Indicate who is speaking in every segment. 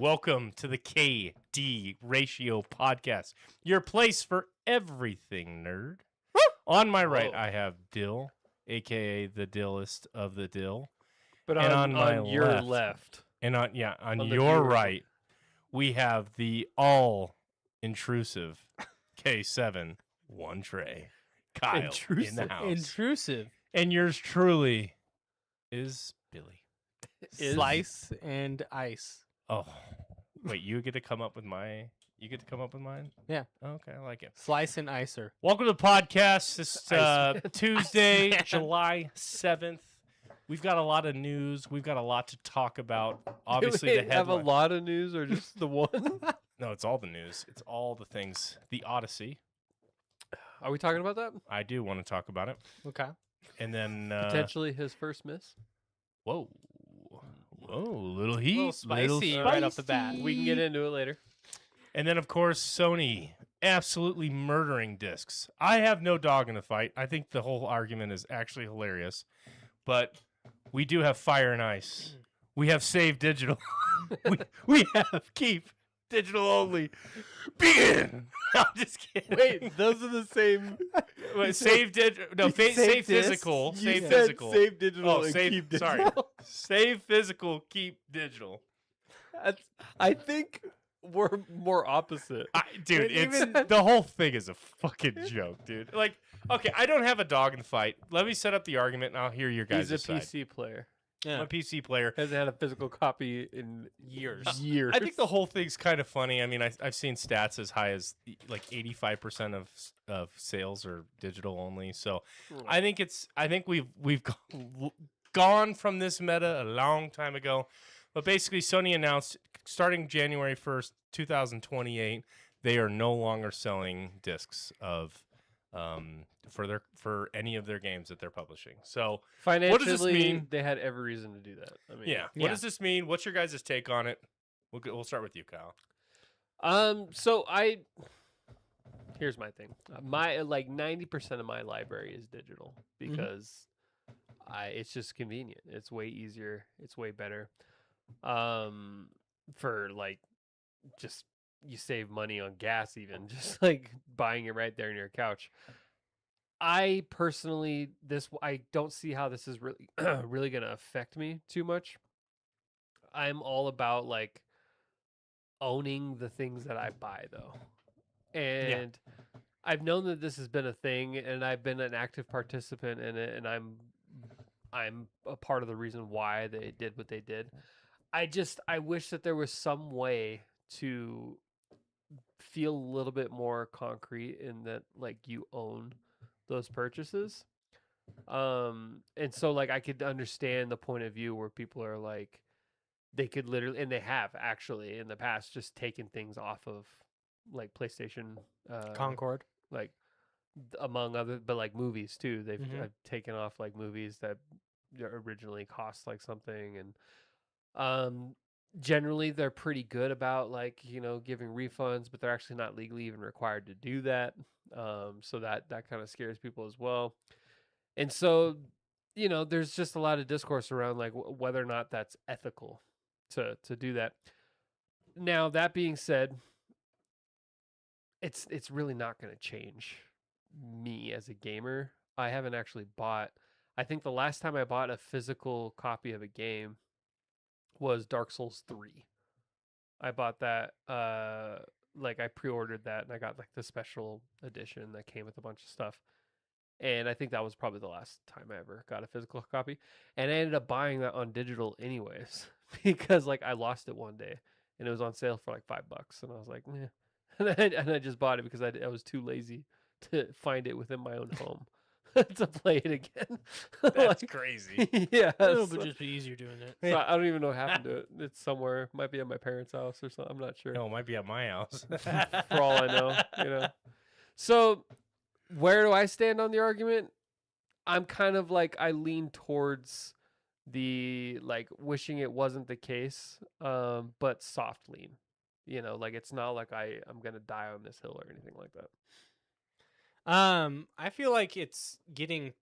Speaker 1: Welcome to the KD Ratio Podcast, your place for everything nerd. On my right, I have Dill, aka the Dillest of the Dill.
Speaker 2: But
Speaker 1: and
Speaker 2: on
Speaker 1: my
Speaker 2: your left.
Speaker 1: And on
Speaker 2: On the
Speaker 1: your
Speaker 2: viewer's
Speaker 1: right, we have the all intrusive K7 One Tray. Kyle in the house.
Speaker 3: Intrusive.
Speaker 1: And yours truly is Billy.
Speaker 3: Slice and ice.
Speaker 1: Oh, wait, you get to come up with mine?
Speaker 3: Yeah.
Speaker 1: Okay, I like it.
Speaker 3: Slice and icer.
Speaker 1: Welcome to the podcast. This Tuesday, July 7th. We've got a lot of news. We've got a lot to talk about. Obviously,
Speaker 2: Do we
Speaker 1: the headline.
Speaker 2: have a lot of news or just the one?
Speaker 1: No, it's all the news. It's all the things. The Odyssey.
Speaker 2: Are we talking about that?
Speaker 1: I do want to talk about it.
Speaker 3: Okay.
Speaker 1: And then
Speaker 2: Potentially his first miss.
Speaker 1: Whoa, little heat,
Speaker 3: A little spicy right off the bat.
Speaker 2: We can get into it later.
Speaker 1: And then, of course, Sony absolutely murdering discs. I have no dog in the fight. I think the whole argument is actually hilarious. But we do have Fire and Ice. We have Save Digital. we have Keep Digital Only. Begin. I'm just kidding.
Speaker 2: Wait, those are the same.
Speaker 1: Wait, Save Digital. No, Save Physical.
Speaker 2: You
Speaker 1: Save
Speaker 2: said
Speaker 1: Physical.
Speaker 2: Save digital
Speaker 1: Oh,
Speaker 2: and
Speaker 1: save.
Speaker 2: keep digital.
Speaker 1: Sorry. Save Physical. Keep Digital.
Speaker 2: I think we're more opposite.
Speaker 1: Dude,
Speaker 3: And
Speaker 1: it's the whole thing is a fucking joke, dude. Like, okay, I don't have a dog in the fight. Let me set up the argument, and I'll hear your guys'
Speaker 2: He's a
Speaker 1: side.
Speaker 2: PC player.
Speaker 1: I'm
Speaker 3: Yeah.
Speaker 1: a PC player.
Speaker 2: Hasn't had a physical copy in
Speaker 3: Years.
Speaker 2: years.
Speaker 1: I think the whole thing's kind of funny. I mean, I've seen stats as high as like 85% of sales are digital only. So I think we've gone from this meta a long time ago. But basically, Sony announced starting January 1st, 2028, they are no longer selling discs of for any of their games that they're publishing. So
Speaker 2: financially,
Speaker 1: what does this mean?
Speaker 2: They had every reason to do that. I mean,
Speaker 1: yeah, what does this mean? What's your guys' take on it? We'll start with you, Kyle.
Speaker 2: So here's my thing. My 90% of my library is digital because it's just convenient. It's way easier. It's way better. For just you save money on gas, even just like buying it right there in your couch. I personally, I don't see how this is really really gonna affect me too much. I'm all about owning the things that I buy though. And I've known that this has been a thing and I've been an active participant in it, and I'm a part of the reason why they did what they did. I wish that there was some way to feel a little bit more concrete in that you own those purchases. And so I could understand the point of view where people are they could literally, and they have actually in the past, just taken things off of PlayStation
Speaker 3: Concord.
Speaker 2: Among other, but movies too. They've taken off movies that originally cost something, and generally they're pretty good about giving refunds, but they're actually not legally even required to do that. So that kind of scares people as well. And so there's just a lot of discourse around whether or not that's ethical to do that. Now, that being said, it's really not going to change me as a gamer. I haven't actually I think the last time I bought a physical copy of a game was Dark Souls 3. I bought that, I pre-ordered that, and I got the special edition that came with a bunch of stuff. And I think that was probably the last time I ever got a physical copy. And I ended up buying that on digital anyways, because I lost it one day, and it was on sale for $5, and I was like, meh. And I just bought it because I was too lazy to find it within my own home to play it again.
Speaker 1: That's crazy.
Speaker 2: Yeah.
Speaker 3: It would just be easier doing it.
Speaker 2: So I don't even know what happened to it. It's somewhere. Might be at my parents' house or something. I'm not sure.
Speaker 1: No, it might be at my house.
Speaker 2: For all I know, So where do I stand on the argument? I'm kind of I lean towards the wishing it wasn't the case, but soft lean. It's not I'm gonna die on this hill or anything like that.
Speaker 3: I feel like it's getting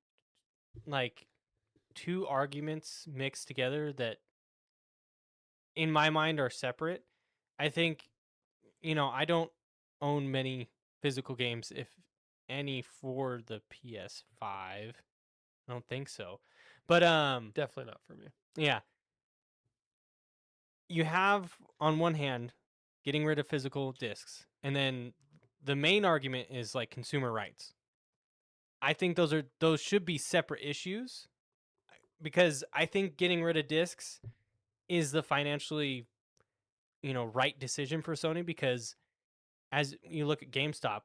Speaker 3: two arguments mixed together that in my mind are separate. I think, I don't own many physical games, if any, for the PS5. I don't think so. But
Speaker 2: Definitely not for me.
Speaker 3: yeah. You have on one hand getting rid of physical discs, and then the main argument is like consumer rights. I think those should be separate issues, because I think getting rid of discs is the financially, right decision for Sony, because as you look at GameStop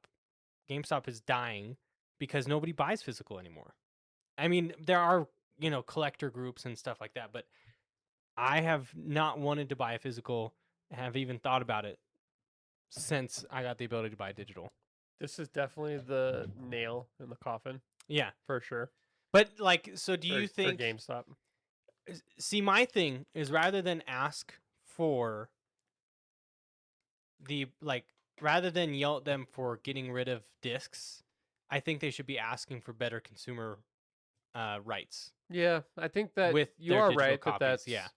Speaker 3: is dying because nobody buys physical anymore. I mean, there are, collector groups and stuff like that, but I have not wanted to buy a physical, have even thought about it since I got the ability to buy digital.
Speaker 2: This is definitely the nail in the coffin
Speaker 3: Yeah.
Speaker 2: for sure.
Speaker 3: But like, so do you
Speaker 2: For
Speaker 3: think
Speaker 2: GameStop?
Speaker 3: See, my thing is, rather than ask for rather than yell at them for getting rid of discs, I think they should be asking for better consumer rights.
Speaker 2: Yeah, I think that
Speaker 3: with
Speaker 2: you
Speaker 3: their
Speaker 2: are
Speaker 3: digital
Speaker 2: right
Speaker 3: copies,
Speaker 2: that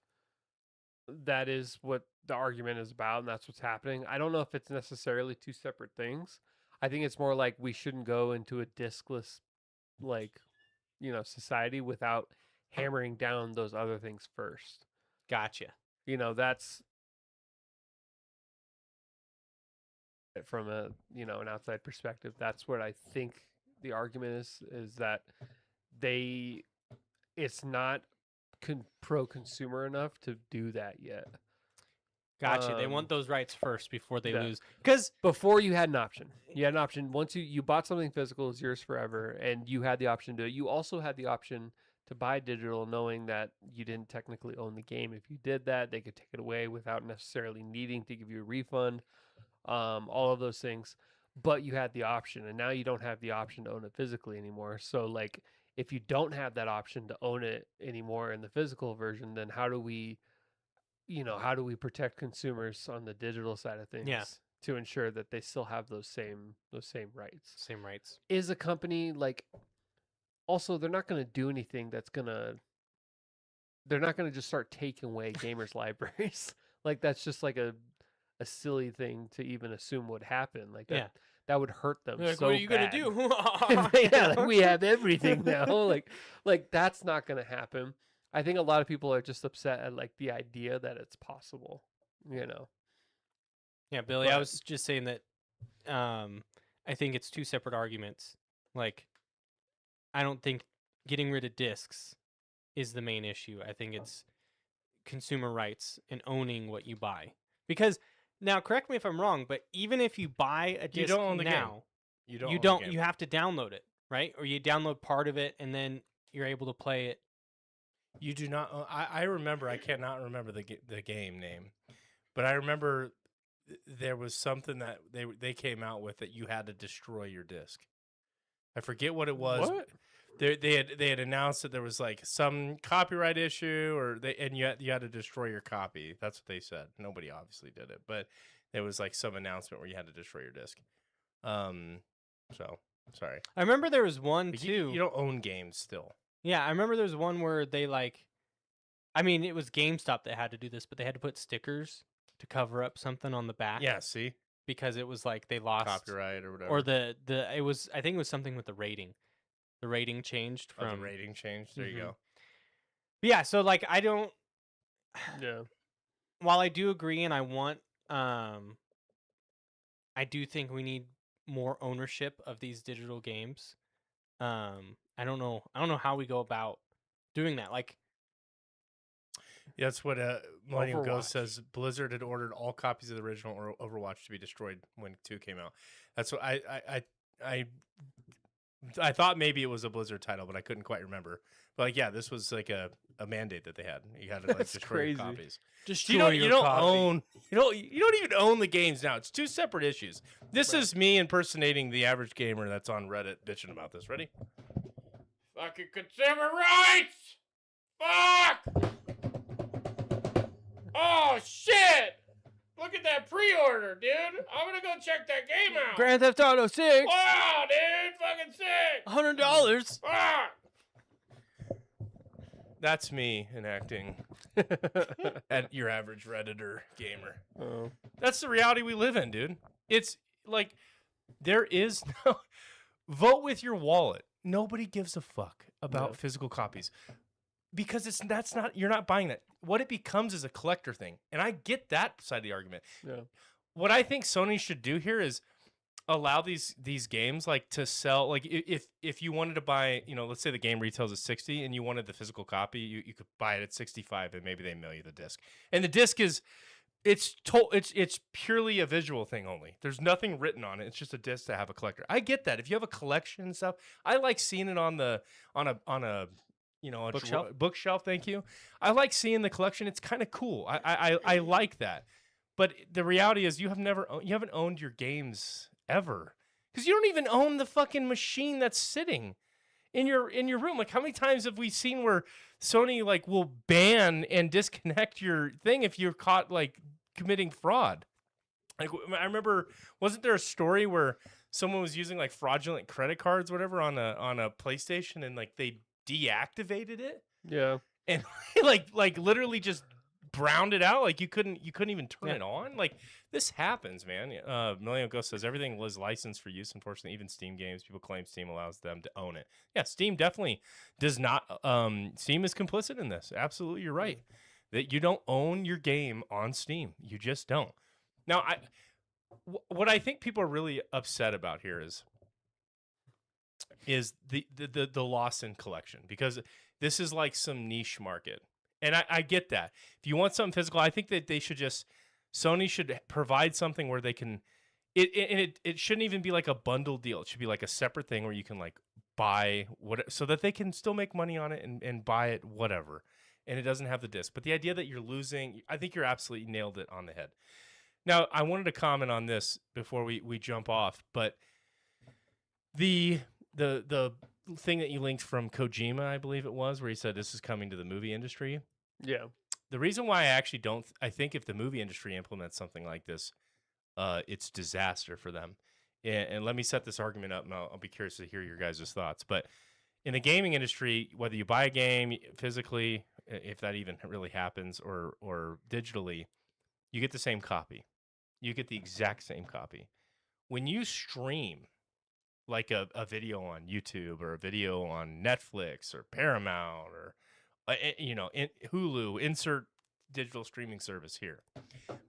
Speaker 2: that is what the argument is about, and that's what's happening. I don't know if it's necessarily two separate things. I think it's more like we shouldn't go into a discless, like, society without hammering down those other things first.
Speaker 3: Gotcha.
Speaker 2: That's from a an outside perspective. That's what I think the argument is that it's not pro-consumer enough to do that yet.
Speaker 3: Gotcha. They want those rights first before they
Speaker 2: yeah.
Speaker 3: lose. Because
Speaker 2: before you had an option. You had an option. Once you bought something physical, it's yours forever, and you had the option to do it. You also had the option to buy digital, knowing that you didn't technically own the game. If you did that, they could take it away without necessarily needing to give you a refund. All of those things. But you had the option, and now you don't have the option to own it physically anymore. So, like, if you don't have that option to own it anymore in the physical version, then how do we protect consumers on the digital side of things to ensure that they still have those same rights?
Speaker 3: Same rights.
Speaker 2: Is a company like, also, they're not going to do anything they're not going to just start taking away gamers' libraries. Like, that's just like a silly thing to even assume would happen. Like that. That would hurt them.
Speaker 3: Like,
Speaker 2: so
Speaker 3: what are you
Speaker 2: bad.
Speaker 3: gonna do?
Speaker 2: Yeah, like, we have everything now. like that's not gonna happen. I think a lot of people are just upset at like the idea that it's possible.
Speaker 3: Yeah, Billy, I was just saying that I think it's two separate arguments. Like, I don't think getting rid of discs is the main issue. I think it's consumer rights and owning what you buy. Because now, correct me if I'm wrong, but even if you buy a disc
Speaker 1: you don't own the
Speaker 3: now,
Speaker 1: game. You don't.
Speaker 3: You have to download it, right? Or you download part of it and then you're able to play it.
Speaker 1: You do not. I remember. I cannot remember the game name, but I remember there was something that they came out with that you had to destroy your disc. I forget what it was.
Speaker 2: What?
Speaker 1: They had announced that there was like some copyright issue, and you had to destroy your copy. That's what they said. Nobody obviously did it, but there was like some announcement where you had to destroy your disc. So sorry.
Speaker 3: I remember there was one
Speaker 1: But
Speaker 3: too.
Speaker 1: You don't own games still.
Speaker 3: Yeah, I remember there was one where they I mean, it was GameStop that had to do this, but they had to put stickers to cover up something on the back.
Speaker 1: Yeah, see,
Speaker 3: because it was like they lost
Speaker 1: copyright or whatever,
Speaker 3: or I think it was something with the rating. The rating changed from
Speaker 1: the rating changed. There you go.
Speaker 3: But yeah, so like I don't.
Speaker 2: Yeah.
Speaker 3: While I do agree, and I want, I do think we need more ownership of these digital games. I don't know how we go about doing that. Like,
Speaker 1: that's what Millennial
Speaker 2: Overwatch.
Speaker 1: Ghost says. Blizzard had ordered all copies of the original Overwatch to be destroyed when 2 came out. That's what I thought maybe it was a Blizzard title, but I couldn't quite remember. But like, yeah, this was like a mandate that they had. You had to like
Speaker 2: That's
Speaker 1: destroy your
Speaker 2: crazy.
Speaker 1: copies.
Speaker 3: destroy
Speaker 1: You
Speaker 3: your
Speaker 1: don't
Speaker 3: copy.
Speaker 1: own you don't even own the games now. It's two separate issues. This is me impersonating the average gamer that's on Reddit bitching about this. Ready? Fucking consumer rights! Fuck! Oh shit! Look at that pre-order, dude. I'm gonna go check that game out.
Speaker 3: Grand Theft Auto 6.
Speaker 1: Wow, dude, fucking sick.
Speaker 3: $100.
Speaker 1: Fuck! That's me enacting at your average Redditor gamer.
Speaker 2: Oh.
Speaker 1: That's the reality we live in, dude. It's like there is no vote with your wallet. Nobody gives a fuck about
Speaker 2: No.
Speaker 1: physical copies because that's not you're not buying that. What it becomes is a collector thing, and I get that side of the argument.
Speaker 2: Yeah.
Speaker 1: What I think Sony should do here is allow these games like to sell. Like if you wanted to buy, let's say the game retails at 60 and you wanted the physical copy, you could buy it at 65 and maybe they mail you the disc. And the disc is it's purely a visual thing only. There's nothing written on it. It's just a disc to have a collector. I get that. If you have a collection and stuff, I like seeing it on a
Speaker 3: Bookshelf?
Speaker 1: Bookshelf. Thank you. I like seeing the collection. It's kind of cool. I like that. But the reality is, you haven't owned your games ever because you don't even own the fucking machine that's sitting in your room. Like, how many times have we seen where Sony like will ban and disconnect your thing if you're caught like committing fraud? Like, I remember, wasn't there a story where someone was using like fraudulent credit cards, whatever, on a PlayStation, and like they deactivated it
Speaker 2: Yeah.
Speaker 1: and like literally just browned it out. Like you couldn't even turn it on. Like, this happens, man. Millennial Ghost says everything was licensed for use. Unfortunately, even Steam games, people claim Steam allows them to own it. Yeah, Steam definitely does not. Steam is complicit in this. Absolutely, you're right. That you don't own your game on Steam. You just don't. Now, what I think people are really upset about here is the loss in collection, because this is like some niche market. And I get that. If you want something physical, I think that Sony should provide something where they can, it shouldn't even be like a bundle deal. It should be like a separate thing where you can like buy so that they can still make money on it and buy it, whatever. And it doesn't have the disc. But the idea that you're losing, I think you're absolutely nailed it on the head. Now, I wanted to comment on this before we jump off, but the thing that you linked from Kojima, I believe it was, where he said this is coming to the movie industry.
Speaker 2: Yeah.
Speaker 1: The reason why I actually I think if the movie industry implements something like this, it's disaster for them. And let me set this argument up, and I'll be curious to hear your guys' thoughts. But in the gaming industry, whether you buy a game physically, if that even really happens, or digitally, you get the same copy. You get the exact same copy. When you stream like a video on YouTube or a video on Netflix or Paramount or Hulu, insert digital streaming service here.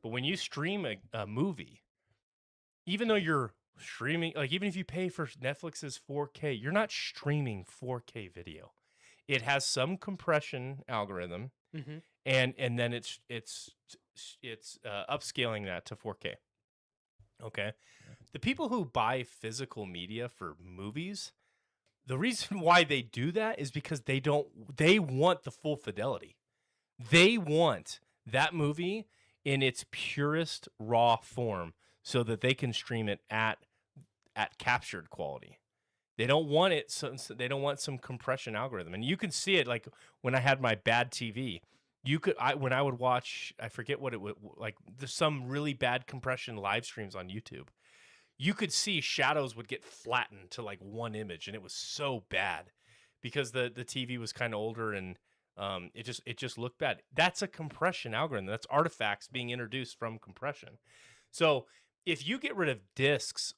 Speaker 1: But when you stream a movie, even though you're streaming, like even if you pay for Netflix's 4K, you're not streaming 4K video. It has some compression algorithm, and then it's upscaling that to 4K. Okay. The people who buy physical media for movies, the reason why they do that is because they want the full fidelity. They want that movie in its purest raw form so that they can stream it at captured quality. They don't want it, so they don't want some compression algorithm. And you can see it like when I had my bad TV. When I would watch, I forget what it would like. There's some really bad compression live streams on YouTube. You could see shadows would get flattened to like one image, and it was so bad because the TV was kind of older, and it just looked bad. That's a compression algorithm. That's artifacts being introduced from compression. So if you get rid of discs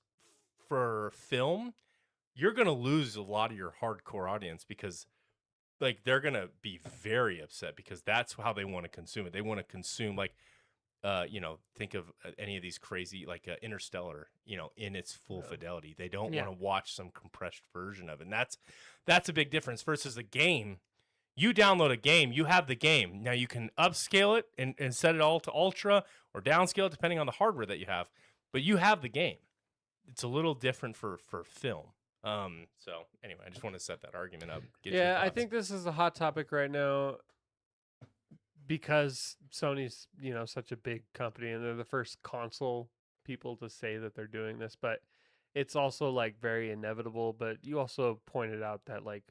Speaker 1: for film, you're gonna lose a lot of your hardcore audience because like they're gonna be very upset because that's how they want to consume it. They want to consume like, think of any of these crazy like Interstellar, in its full fidelity. They don't want to watch some compressed version of it. And that's a big difference versus a game. You download a game, you have the game. Now you can upscale it and set it all to ultra or downscale it depending on the hardware that you have, but you have the game. It's a little different for film. So anyway, I just want to set that argument up.
Speaker 2: Yeah, I think this is a hot topic right now because Sony's, such a big company and they're the first console people to say that they're doing this, but it's also like very inevitable. But you also pointed out that like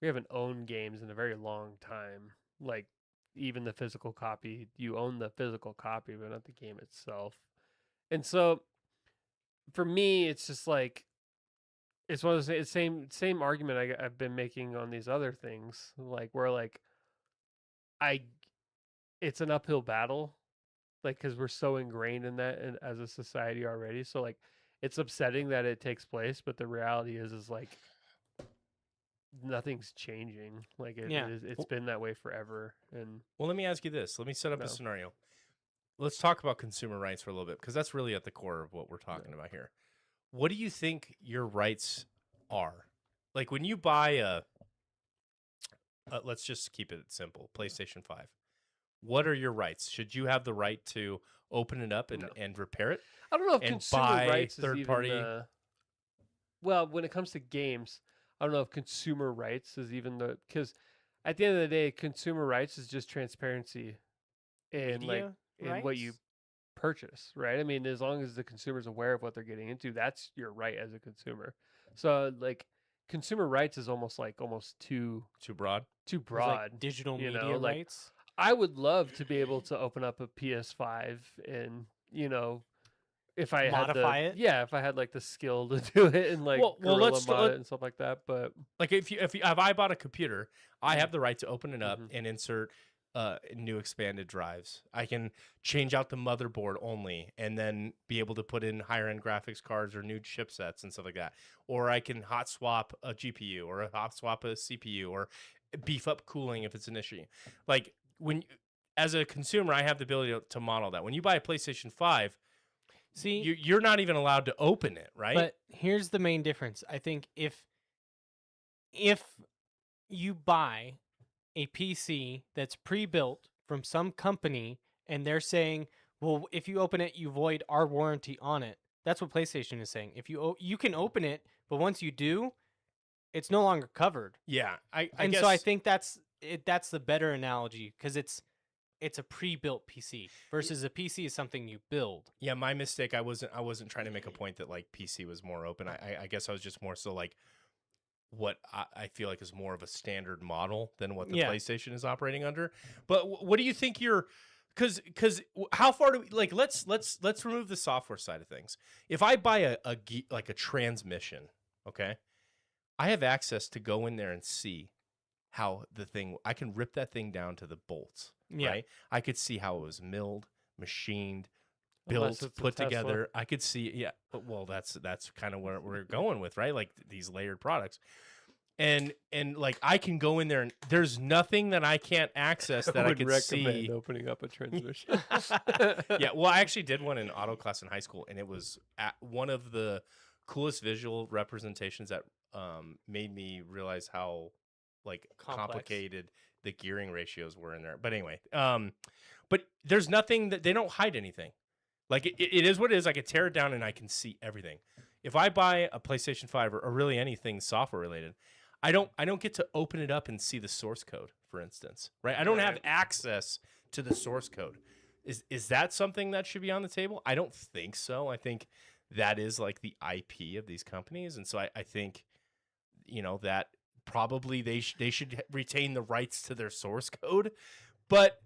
Speaker 2: we haven't owned games in a very long time. Like even the physical copy, you own the physical copy, but not the game itself. And so for me, it's just like, it's one of the same argument I've been making on these other things, like where like it's an uphill battle, like because we're so ingrained in that as a society already. So like, it's upsetting that it takes place, but the reality is like nothing's changing. Like
Speaker 3: Yeah.
Speaker 2: it's been that way forever. And
Speaker 1: Well, let me ask you this. Let me set up a
Speaker 2: No.
Speaker 1: scenario. Let's talk about consumer rights for a little bit because that's really at the core of what we're talking about here. What do you think your rights are? Like when you buy let's just keep it simple, PlayStation 5. What are your rights? Should you have the right to open it up and,
Speaker 2: No.
Speaker 1: and repair it?
Speaker 2: I don't know if
Speaker 1: And
Speaker 2: consumer
Speaker 1: buy
Speaker 2: rights is
Speaker 1: third
Speaker 2: even
Speaker 1: party-
Speaker 2: well, when it comes to games, I don't know if consumer rights is even because at the end of the day, consumer rights is just transparency and like
Speaker 3: Media
Speaker 2: in what you
Speaker 3: rights?
Speaker 2: purchase, right? I mean, as long as the consumer's aware of what they're getting into, that's your right as a consumer. So like consumer rights is almost too
Speaker 1: Too broad?
Speaker 2: too
Speaker 3: There's, like,
Speaker 2: broad.
Speaker 3: digital
Speaker 2: you
Speaker 3: media
Speaker 2: know, like,
Speaker 3: rights.
Speaker 2: I would love to be able to open up a PS5 and, if I
Speaker 3: Modify
Speaker 2: had
Speaker 3: it?
Speaker 2: if I had like the skill to do it and like
Speaker 1: Well,
Speaker 2: gorilla
Speaker 1: let's
Speaker 2: mod it and stuff like that. But
Speaker 1: Like if I bought a computer, I
Speaker 2: Mhm.
Speaker 1: have the right to open it up
Speaker 2: Mhm.
Speaker 1: and insert new expanded drives. I can change out the motherboard only and then be able to put in higher end graphics cards or new chipsets and stuff like that. Or I can hot swap a GPU or a hot swap a CPU or beef up cooling if it's an issue. Like as a consumer, I have the ability to model that. When you buy a PlayStation 5,
Speaker 3: See,
Speaker 1: you're not even allowed to open it, right?
Speaker 3: but here's the main difference. I think if you buy a PC that's pre-built from some company and they're saying, "Well, if you open it, you void our warranty on it." That's what PlayStation is saying. If you can open it, but once you do, it's no longer covered.
Speaker 1: Yeah, I
Speaker 3: And
Speaker 1: guess
Speaker 3: so I think that's the better analogy because it's a pre-built PC versus a PC is something you build.
Speaker 1: Yeah, my mistake. I wasn't trying to make a point that like PC was more open. I guess I was just more so like what I feel like is more of a standard model than what the
Speaker 3: Yeah.
Speaker 1: PlayStation is operating under. But what do you think you're? Because how far do we like? Let's remove the software side of things. If I buy like a transmission, okay, I have access to go in there and see how the thing. I can rip that thing down to the bolts.
Speaker 3: Yeah.
Speaker 1: Right? I could see how it was milled, machined,
Speaker 2: Unless
Speaker 1: built,
Speaker 2: it's a
Speaker 1: put
Speaker 2: Tesla.
Speaker 1: together. I could see, yeah. Well, that's kind of where we're going with, right? Like these layered products, and like I can go in there and there's nothing that I can't access that I
Speaker 2: would
Speaker 1: could
Speaker 2: recommend
Speaker 1: see.
Speaker 2: opening up a transmission.
Speaker 1: Yeah, well, I actually did one in auto class in high school, and it was one of the coolest visual representations that made me realize how like
Speaker 3: Complex.
Speaker 1: complicated the gearing ratios were in there. But anyway, but there's nothing that they don't hide anything. Like it is what it is. I can tear it down and I can see everything. If I buy a PlayStation 5 or really anything software related, I don't get to open it up and see the source code, for instance. Right? I don't have
Speaker 2: Right.
Speaker 1: access to the source code. Is that something that should be on the table? I don't think so. I think that is like the IP of these companies. And so I think, that probably they should retain the rights to their source code. But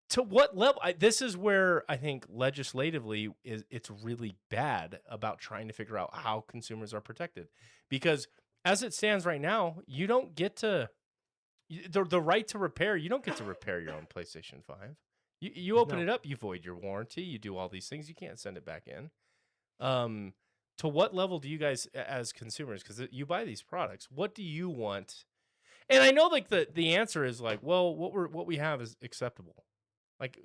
Speaker 1: to what level? This is where I think legislatively it's really bad about trying to figure out how consumers are protected, because as it stands right now, you don't get to the right to repair. You don't get to repair your own PlayStation 5. You open
Speaker 3: No.
Speaker 1: it up, you void your warranty, you do all these things. You can't send it back in. To what level do you guys, as consumers, because you buy these products, what do you want? And I know like the answer is like, well, what we have is acceptable. Like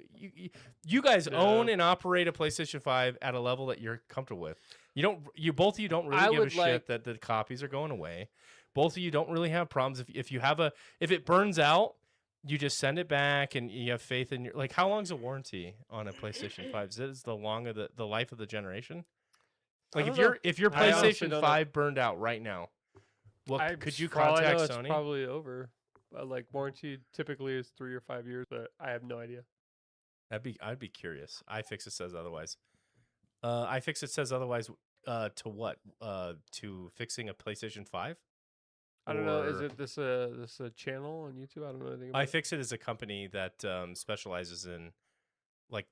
Speaker 1: you guys
Speaker 2: Yeah.
Speaker 1: own and operate a PlayStation 5 at a level that you're comfortable with. Both of you don't really
Speaker 2: I
Speaker 1: give a
Speaker 2: would
Speaker 1: shit
Speaker 2: like-
Speaker 1: that the copies are going away. Both of you don't really have problems. If it burns out, you just send it back and you have faith in your, like, how long's a warranty on a PlayStation 5? Is it the long of the life of the generation? Like
Speaker 2: don't know.
Speaker 1: if your
Speaker 2: I honestly
Speaker 1: PlayStation
Speaker 2: don't know.
Speaker 1: 5 burned out right now, could you
Speaker 2: For all I know,
Speaker 1: contact
Speaker 2: it's
Speaker 1: Sony?
Speaker 2: probably over. Like warranty typically is 3 or 5 years, but I have no idea.
Speaker 1: I'd be curious. iFixit says otherwise. iFixit says otherwise. To what? To fixing a PlayStation 5?
Speaker 2: I don't know. Is
Speaker 1: Or-
Speaker 2: it this a channel on YouTube? I don't know anything about it.
Speaker 1: iFixit is a company that specializes in like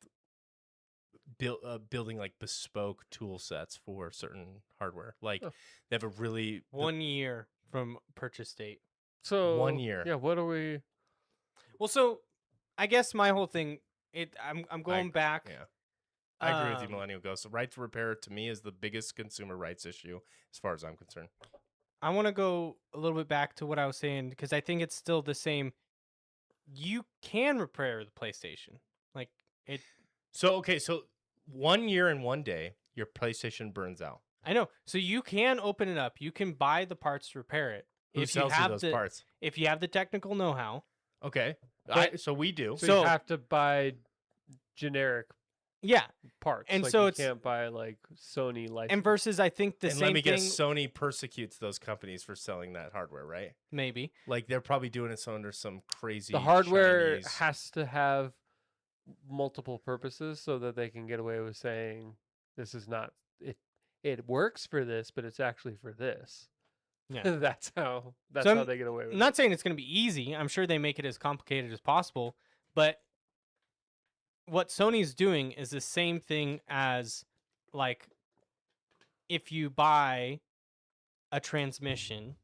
Speaker 1: building like bespoke tool sets for certain hardware. Like
Speaker 2: Oh.
Speaker 1: they have a really
Speaker 3: 1 year from purchase date.
Speaker 2: So
Speaker 1: 1 year.
Speaker 2: Yeah, what are we?
Speaker 3: Well, so I guess my whole thing, I'm going back.
Speaker 1: Yeah. I agree with you,
Speaker 3: um,
Speaker 1: Millennial Ghost. The right to repair to me is the biggest consumer rights issue as far as I'm concerned.
Speaker 3: I want to go a little bit back to what I was saying because I think it's still the same. You can repair the PlayStation. Like it.
Speaker 1: So, okay, so 1 year and 1 day, your PlayStation burns out.
Speaker 3: I know. So you can open it up. You can buy the parts to repair it.
Speaker 1: Who sells you those parts?
Speaker 3: If you have the technical know-how.
Speaker 1: Okay. So we do.
Speaker 2: So you have to buy generic
Speaker 3: Yeah.
Speaker 2: parts.
Speaker 3: And
Speaker 2: like
Speaker 3: so
Speaker 2: you
Speaker 3: it's-
Speaker 2: can't buy like Sony license.
Speaker 3: And versus, I think the
Speaker 1: And
Speaker 3: same
Speaker 1: let me
Speaker 3: thing.
Speaker 1: guess, Sony persecutes those companies for selling that hardware, right?
Speaker 3: Maybe.
Speaker 1: Like they're probably doing it so under some crazy.
Speaker 2: The hardware
Speaker 1: Chinese...
Speaker 2: has to have multiple purposes so that they can get away with saying this is not it. It works for this, but it's actually for this.
Speaker 3: Yeah.
Speaker 2: that's how they get away with
Speaker 3: I'm
Speaker 2: it.
Speaker 3: not saying it's going to be easy. I'm sure they make it as complicated as possible. But what Sony's doing is the same thing as, like, if you buy a transmission,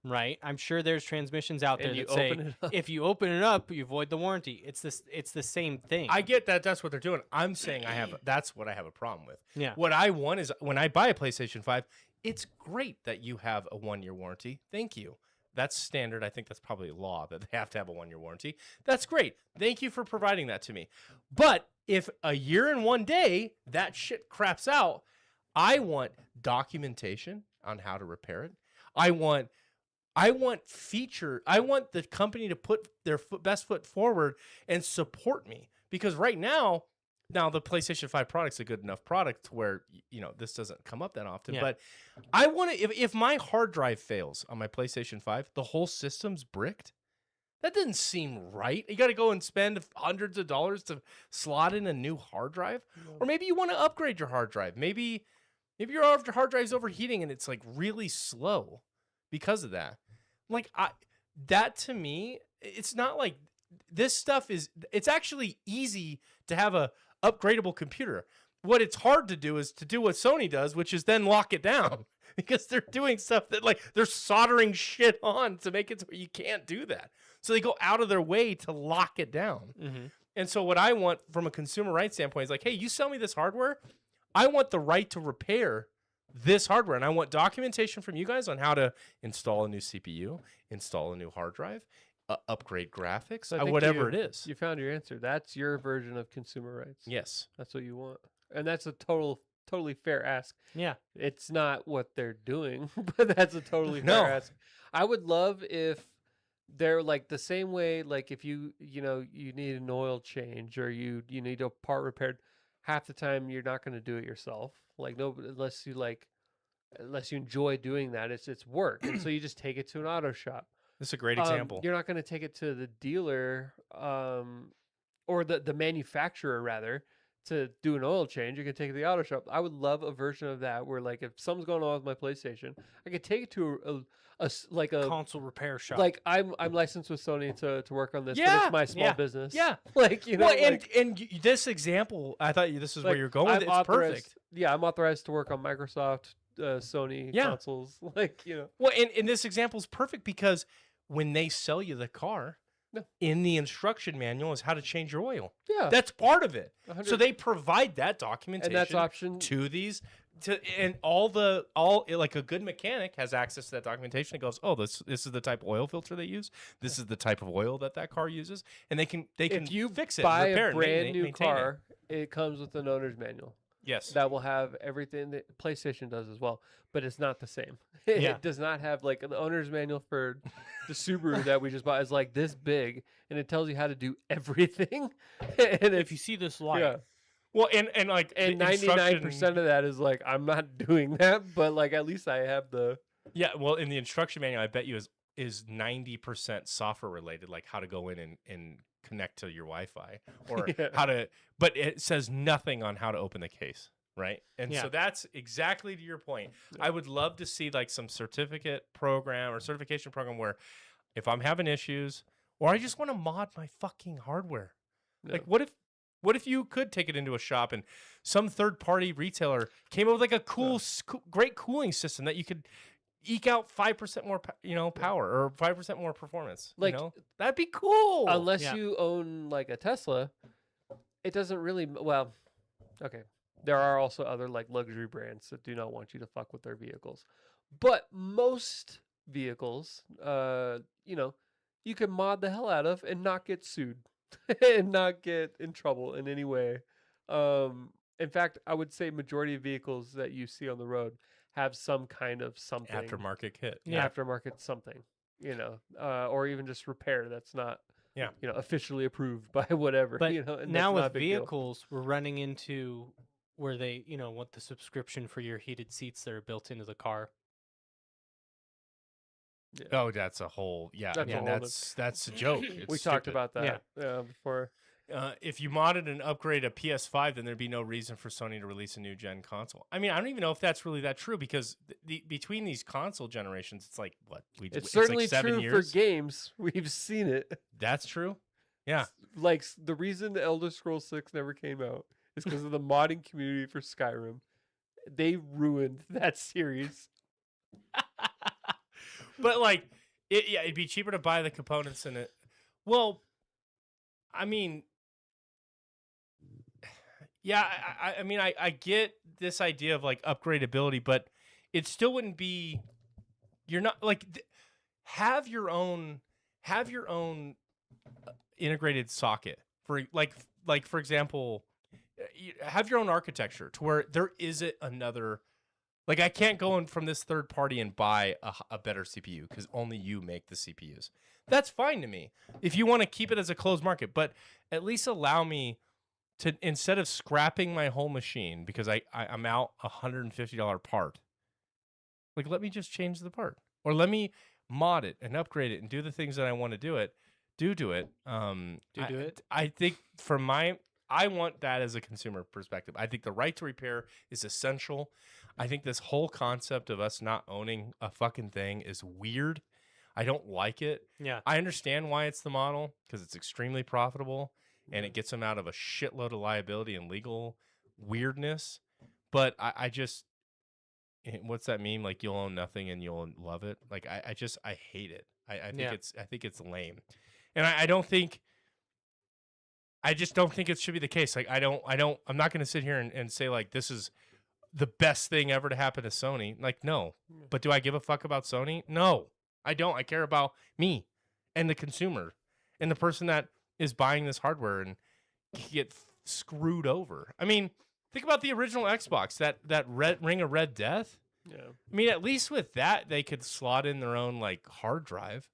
Speaker 3: right? I'm sure there's transmissions out there
Speaker 2: And you
Speaker 3: that say
Speaker 2: open it up.
Speaker 3: if you open it up, you void the warranty. It's the same thing.
Speaker 1: I get that. That's what they're doing. I'm saying that's what I have a problem with.
Speaker 3: Yeah.
Speaker 1: What I want is when I buy a PlayStation 5, it's great that you have a 1 year warranty. Thank you. That's standard. I think that's probably law that they have to have a 1 year warranty. That's great. Thank you for providing that to me. But if a year and 1 day that shit craps out, I want documentation on how to repair it. I want feature. I want the company to put their best foot forward and support me, because right now the PlayStation 5 product's a good enough product to where this doesn't come up that often.
Speaker 3: Yeah.
Speaker 1: But I want to. If my hard drive fails on my PlayStation 5, the whole system's bricked. That doesn't seem right. You got to go and spend hundreds of dollars to slot in a new hard drive, or maybe you want to upgrade your hard drive. Maybe your hard drive's overheating and it's like really slow because of that. Like that to me, it's not like this stuff is. It's actually easy to have a upgradable computer. What it's hard to do is to do what Sony does, which is then lock it down, because they're doing stuff that, like, they're soldering shit on to make it so you can't do that. So they go out of their way to lock it down.
Speaker 3: Mm-hmm.
Speaker 1: And so what I want from a consumer rights standpoint is like, hey, you sell me this hardware, I want the right to repair this hardware, and I want documentation from you guys on how to install a new CPU, install a new hard drive, upgrade graphics,
Speaker 2: So I think
Speaker 1: whatever it is.
Speaker 2: You found your answer. That's your version of consumer rights.
Speaker 1: Yes.
Speaker 2: That's what you want. And that's a totally fair ask.
Speaker 3: Yeah.
Speaker 2: It's not what they're doing, but that's a totally fair
Speaker 1: No.
Speaker 2: ask. I would love if they're like the same way, like if you need an oil change or you need a part repaired, half the time you're not going to do it yourself. Like unless you enjoy doing that, it's work. And so you just take it to an auto shop.
Speaker 1: This is a great example.
Speaker 2: You're not going to take it to the dealer or the manufacturer rather to do an oil change. You can take it to the auto shop. I would love a version of that where, like, if something's going on with my PlayStation, I could take it to a
Speaker 3: console repair shop.
Speaker 2: like I'm licensed with Sony to work on this. But
Speaker 1: Yeah,
Speaker 2: it's my small
Speaker 3: yeah,
Speaker 2: business.
Speaker 1: yeah.
Speaker 2: Like
Speaker 1: Well,
Speaker 2: like,
Speaker 1: this example, I thought this is where
Speaker 2: like,
Speaker 1: you're going with it.
Speaker 2: I'm
Speaker 1: It's
Speaker 2: authorized-
Speaker 1: perfect.
Speaker 2: Yeah, I'm authorized to work on Microsoft, Sony
Speaker 1: Yeah.
Speaker 2: consoles. Like
Speaker 1: Well, and this example is perfect because when they sell you the car,
Speaker 2: No.
Speaker 1: in the instruction manual is how to change your oil.
Speaker 2: yeah,
Speaker 1: That's part of it.
Speaker 2: 100
Speaker 1: So they provide that documentation
Speaker 2: and that's option
Speaker 1: to these and like a good mechanic has access to that documentation. It goes, oh, this is the type of oil filter they use. This is the type of oil that car uses, and they can
Speaker 2: if you
Speaker 1: fix it,
Speaker 2: buy
Speaker 1: repair
Speaker 2: a
Speaker 1: it,
Speaker 2: brand new
Speaker 1: maintain it.
Speaker 2: car, it comes with an owner's manual.
Speaker 1: Yes.
Speaker 2: That will have everything that PlayStation does as well, but it's not the same.
Speaker 3: Yeah.
Speaker 2: It does not have like the owner's manual for the Subaru that we just bought is like this big, and it tells you how to do everything. And
Speaker 3: if you see this light,
Speaker 2: yeah,
Speaker 1: Well, and like
Speaker 2: and
Speaker 1: the
Speaker 2: 99% of that is like I'm not doing that, but like at least I have the
Speaker 1: Yeah, well, in the instruction manual, I bet you is 90% software related, like how to go in and connect to your Wi-Fi or
Speaker 2: Yeah.
Speaker 1: how to, but it says nothing on how to open the case, right? And
Speaker 3: Yeah.
Speaker 1: so that's exactly to your point. I would love to see like some certificate program or certification program where if I'm having issues or I just want to mod my fucking hardware, like what if you could take it into a shop and some third-party retailer came up with like a great cooling system that you could eke out 5% more, power or 5% more performance.
Speaker 2: Like,
Speaker 1: that'd be cool.
Speaker 2: Unless
Speaker 3: Yeah.
Speaker 2: you own like a Tesla, it doesn't really. Well, okay. There are also other like luxury brands that do not want you to fuck with their vehicles, but most vehicles, you can mod the hell out of and not get sued and not get in trouble in any way. In fact, I would say majority of vehicles that you see on the road have some kind of something
Speaker 1: Aftermarket kit.
Speaker 3: Yeah.
Speaker 2: aftermarket something, or even just repair that's not
Speaker 1: Yeah.
Speaker 2: officially approved by whatever.
Speaker 3: But
Speaker 2: and that's
Speaker 3: now
Speaker 2: not a
Speaker 3: with
Speaker 2: big deal.
Speaker 3: vehicles, we're running into where they, want the subscription for your heated seats that are built into the car.
Speaker 1: Oh, that's a whole. Yeah,
Speaker 2: That's a whole
Speaker 1: that's a joke.
Speaker 2: we
Speaker 1: It's
Speaker 2: talked
Speaker 1: stupid.
Speaker 2: about that before.
Speaker 1: If you modded and upgrade a PS5, then there'd be no reason for Sony to release a new gen console. I mean, I don't even know if that's really that true because between these console generations, it's like what
Speaker 2: It's
Speaker 1: like
Speaker 2: certainly
Speaker 1: 7
Speaker 2: true
Speaker 1: years.
Speaker 2: for games. We've seen it.
Speaker 1: That's true. Yeah.
Speaker 2: Like the reason the Elder Scrolls 6 never came out is because of the modding community for Skyrim. They ruined that series.
Speaker 1: But like, it'd be cheaper to buy the components in it. Well, I mean, yeah, I mean, I get this idea of like upgradability, but it still wouldn't be. You're not like have your own integrated socket for like for example, have your own architecture to where there isn't another. Like I can't go in from this third party and buy a better CPU because only you make the CPUs. That's fine to me if you want to keep it as a closed market, but at least allow me to, instead of scrapping my whole machine because I'm out $150 part, like let me just change the part or let me mod it and upgrade it and do the things that I want to do it. Do it. I think I want that as a consumer perspective. I think the right to repair is essential. I think this whole concept of us not owning a fucking thing is weird. I don't like it.
Speaker 3: Yeah.
Speaker 1: I understand why it's the model because it's extremely profitable and it gets them out of a shitload of liability and legal weirdness. But I just, what's that meme? Like you'll own nothing and you'll love it. Like I hate it. I think it's lame, and I just don't think it should be the case. Like I'm not going to sit here and say like this is the best thing ever to happen to Sony. Like no, but do I give a fuck about Sony? No, I don't. I care about me and the consumer and the person that is buying this hardware and get screwed over. I mean, think about the original Xbox, that Ring of Red Death.
Speaker 2: Yeah.
Speaker 1: I mean, at least with that, they could slot in their own like hard drive.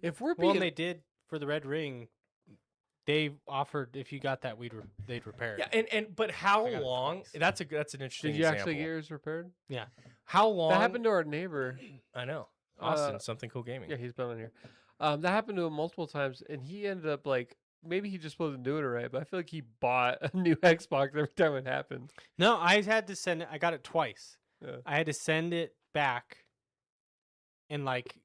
Speaker 2: If we're
Speaker 3: Well,
Speaker 2: being
Speaker 3: and they did for the Red Ring. They offered if you got that, they'd repair it.
Speaker 1: Yeah, but how
Speaker 3: I got it
Speaker 1: long?
Speaker 3: twice.
Speaker 1: That's an interesting.
Speaker 2: did you
Speaker 1: example.
Speaker 2: actually get yours repaired?
Speaker 3: Yeah.
Speaker 1: How long?
Speaker 2: That happened to our neighbor.
Speaker 1: I know. Austin, something cool gaming.
Speaker 2: Yeah, he's been on here. That happened to him multiple times, and he ended up like maybe he just wasn't doing it right, but I feel like he bought a new Xbox every time it happened.
Speaker 3: No, I had to send it. I got it twice.
Speaker 2: Yeah.
Speaker 3: I had to send it back. And like,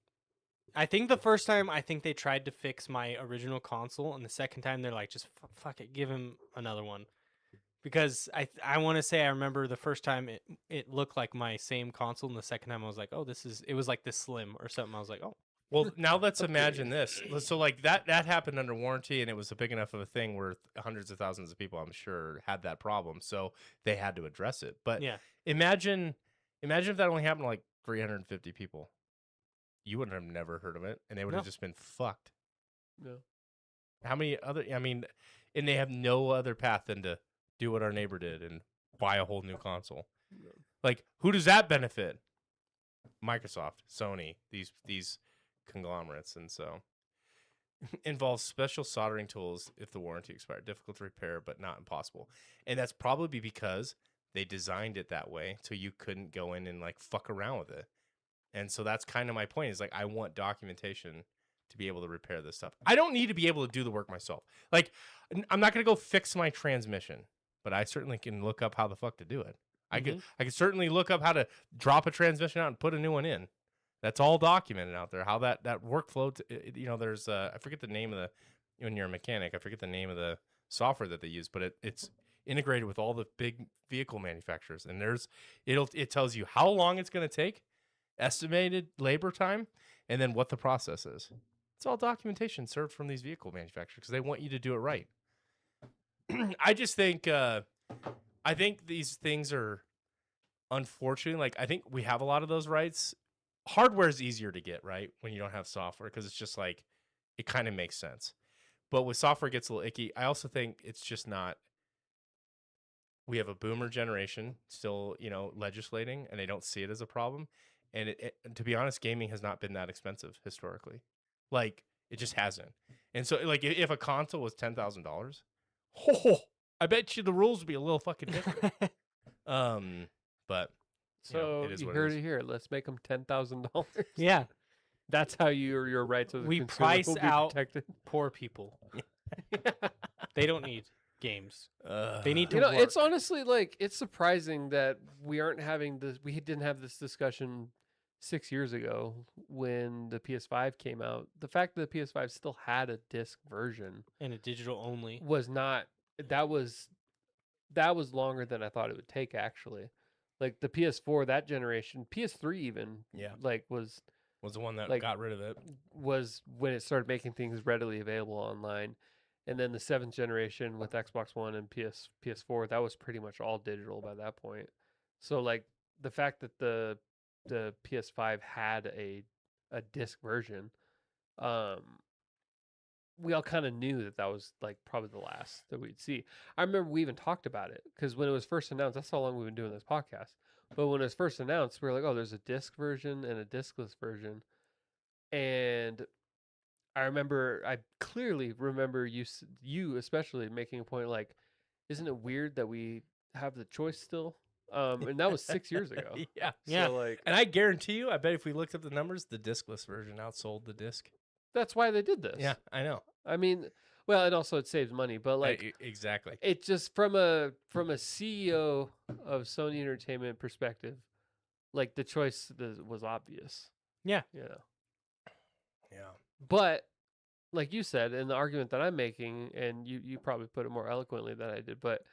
Speaker 3: I think the first time, they tried to fix my original console, and the second time they're like, just fuck it, give him another one. Because I want to say I remember the first time it looked like my same console, and the second time I was like, oh, it was like this slim or something. I was like, oh.
Speaker 1: Well, now let's imagine this. So like that happened under warranty, and it was a big enough of a thing where hundreds of thousands of people, I'm sure, had that problem. So they had to address it. But
Speaker 3: Yeah.
Speaker 1: imagine if that only happened to like 350 people. You wouldn't have never heard of it, and they would have just been fucked.
Speaker 2: No.
Speaker 1: How many other? I mean, and they have no other path than to do what our neighbor did and buy a whole new console.
Speaker 2: No.
Speaker 1: Like, who does that benefit? Microsoft, Sony, these conglomerates, and so involves special soldering tools if the warranty expired. Difficult to repair, but not impossible. And that's probably because they designed it that way so you couldn't go in and like fuck around with it. And so that's kind of my point is like, I want documentation to be able to repair this stuff. I don't need to be able to do the work myself. Like, I'm not going to go fix my transmission, but I certainly can look up how the fuck to do it. I could certainly look up how to drop a transmission out and put a new one in. That's all documented out there. How that workflow, there's I forget the name of the, when you're a mechanic, I forget the name of the software that they use, but it's integrated with all the big vehicle manufacturers. And it tells you how long it's going to take estimated labor time, and then what the process is. It's all documentation served from these vehicle manufacturers because they want you to do it right. I just think I think these things are unfortunately, like, I think we have a lot of those rights. Hardware is easier to get, right, when you don't have software, because it's just like it kind of makes sense. But with software, it gets a little icky. I also think it's just not. We have a boomer generation still, legislating, and they don't see it as a problem. And to be honest, gaming has not been that expensive historically. Like, it just hasn't. And so, like, if a console was $10,000, I bet you the rules would be a little fucking different. But
Speaker 2: So
Speaker 1: it is
Speaker 2: you
Speaker 1: what
Speaker 2: heard
Speaker 1: it
Speaker 2: it
Speaker 1: is.
Speaker 2: here. Let's make them $10,000.
Speaker 3: Yeah,
Speaker 2: That's how your rights as a
Speaker 3: We
Speaker 2: consumer
Speaker 3: price
Speaker 2: will be
Speaker 3: out-
Speaker 2: protected.
Speaker 3: poor people. They don't need games. They need to
Speaker 2: You know, it's
Speaker 3: work.
Speaker 2: honestly like it's surprising that we aren't having this. We didn't have this discussion 6 years ago when the PS5 came out. The fact that the PS5 still had a disc version
Speaker 3: And a digital only.
Speaker 2: was not. That was longer than I thought it would take. Actually, like the PS4 that generation, PS3 even,
Speaker 1: Yeah.
Speaker 2: like was
Speaker 1: the one that
Speaker 2: like-
Speaker 1: got rid of it.
Speaker 2: was when it started making things readily available online. And then the 7th generation with Xbox One and PS4, that was pretty much all digital by that point. So like the fact that the PS5 had a disc version, we all kind of knew that was like probably the last that we'd see. I remember we even talked about it because when it was first announced, that's how long we've been doing this podcast. But when it was first announced, we were like, oh, there's a disc version and a discless version. And I clearly remember you especially making a point like, isn't it weird that we have the choice still? And that was 6 years ago.
Speaker 1: Yeah.
Speaker 3: Yeah.
Speaker 2: So like
Speaker 1: And I guarantee you, I bet if we looked up the numbers, the discless version outsold the disc.
Speaker 2: that's why they did this.
Speaker 1: Yeah, I know.
Speaker 2: I mean, well, and also it saves money, but like
Speaker 1: Exactly.
Speaker 2: it just from a CEO of Sony Entertainment perspective, like the choice was obvious.
Speaker 3: Yeah.
Speaker 2: Yeah.
Speaker 1: Yeah.
Speaker 2: But like you said, and the argument that I'm making, and you probably put it more eloquently than I did, but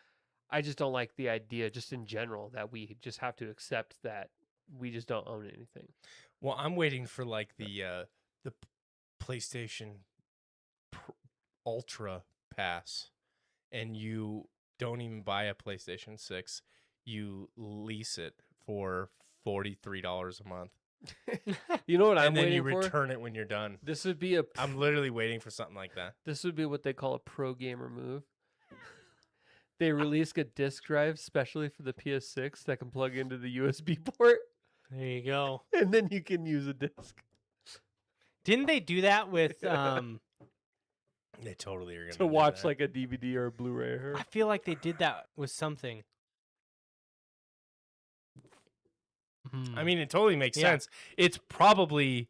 Speaker 2: I just don't like the idea, just in general, that we just have to accept that we just don't own anything.
Speaker 1: Well, I'm waiting for like the PlayStation Ultra Pass, and you don't even buy a PlayStation 6, you lease it for $43 a month,
Speaker 2: You know what I'm
Speaker 1: and then
Speaker 2: waiting
Speaker 1: you
Speaker 2: for?
Speaker 1: return it when you're done.
Speaker 2: This would be
Speaker 1: I'm literally waiting for something like that.
Speaker 2: this would be what they call a pro gamer move. They release a disc drive specially for the PS6 that can plug into the USB port,
Speaker 3: There you go.
Speaker 2: and then you can use a disc
Speaker 3: Didn't they do that with
Speaker 1: They totally are gonna
Speaker 2: to
Speaker 1: do
Speaker 2: watch
Speaker 1: that.
Speaker 2: like a DVD or a Blu-ray. Or
Speaker 3: I feel like they did that with something.
Speaker 1: I mean, it totally makes
Speaker 3: Yeah.
Speaker 1: sense. It's probably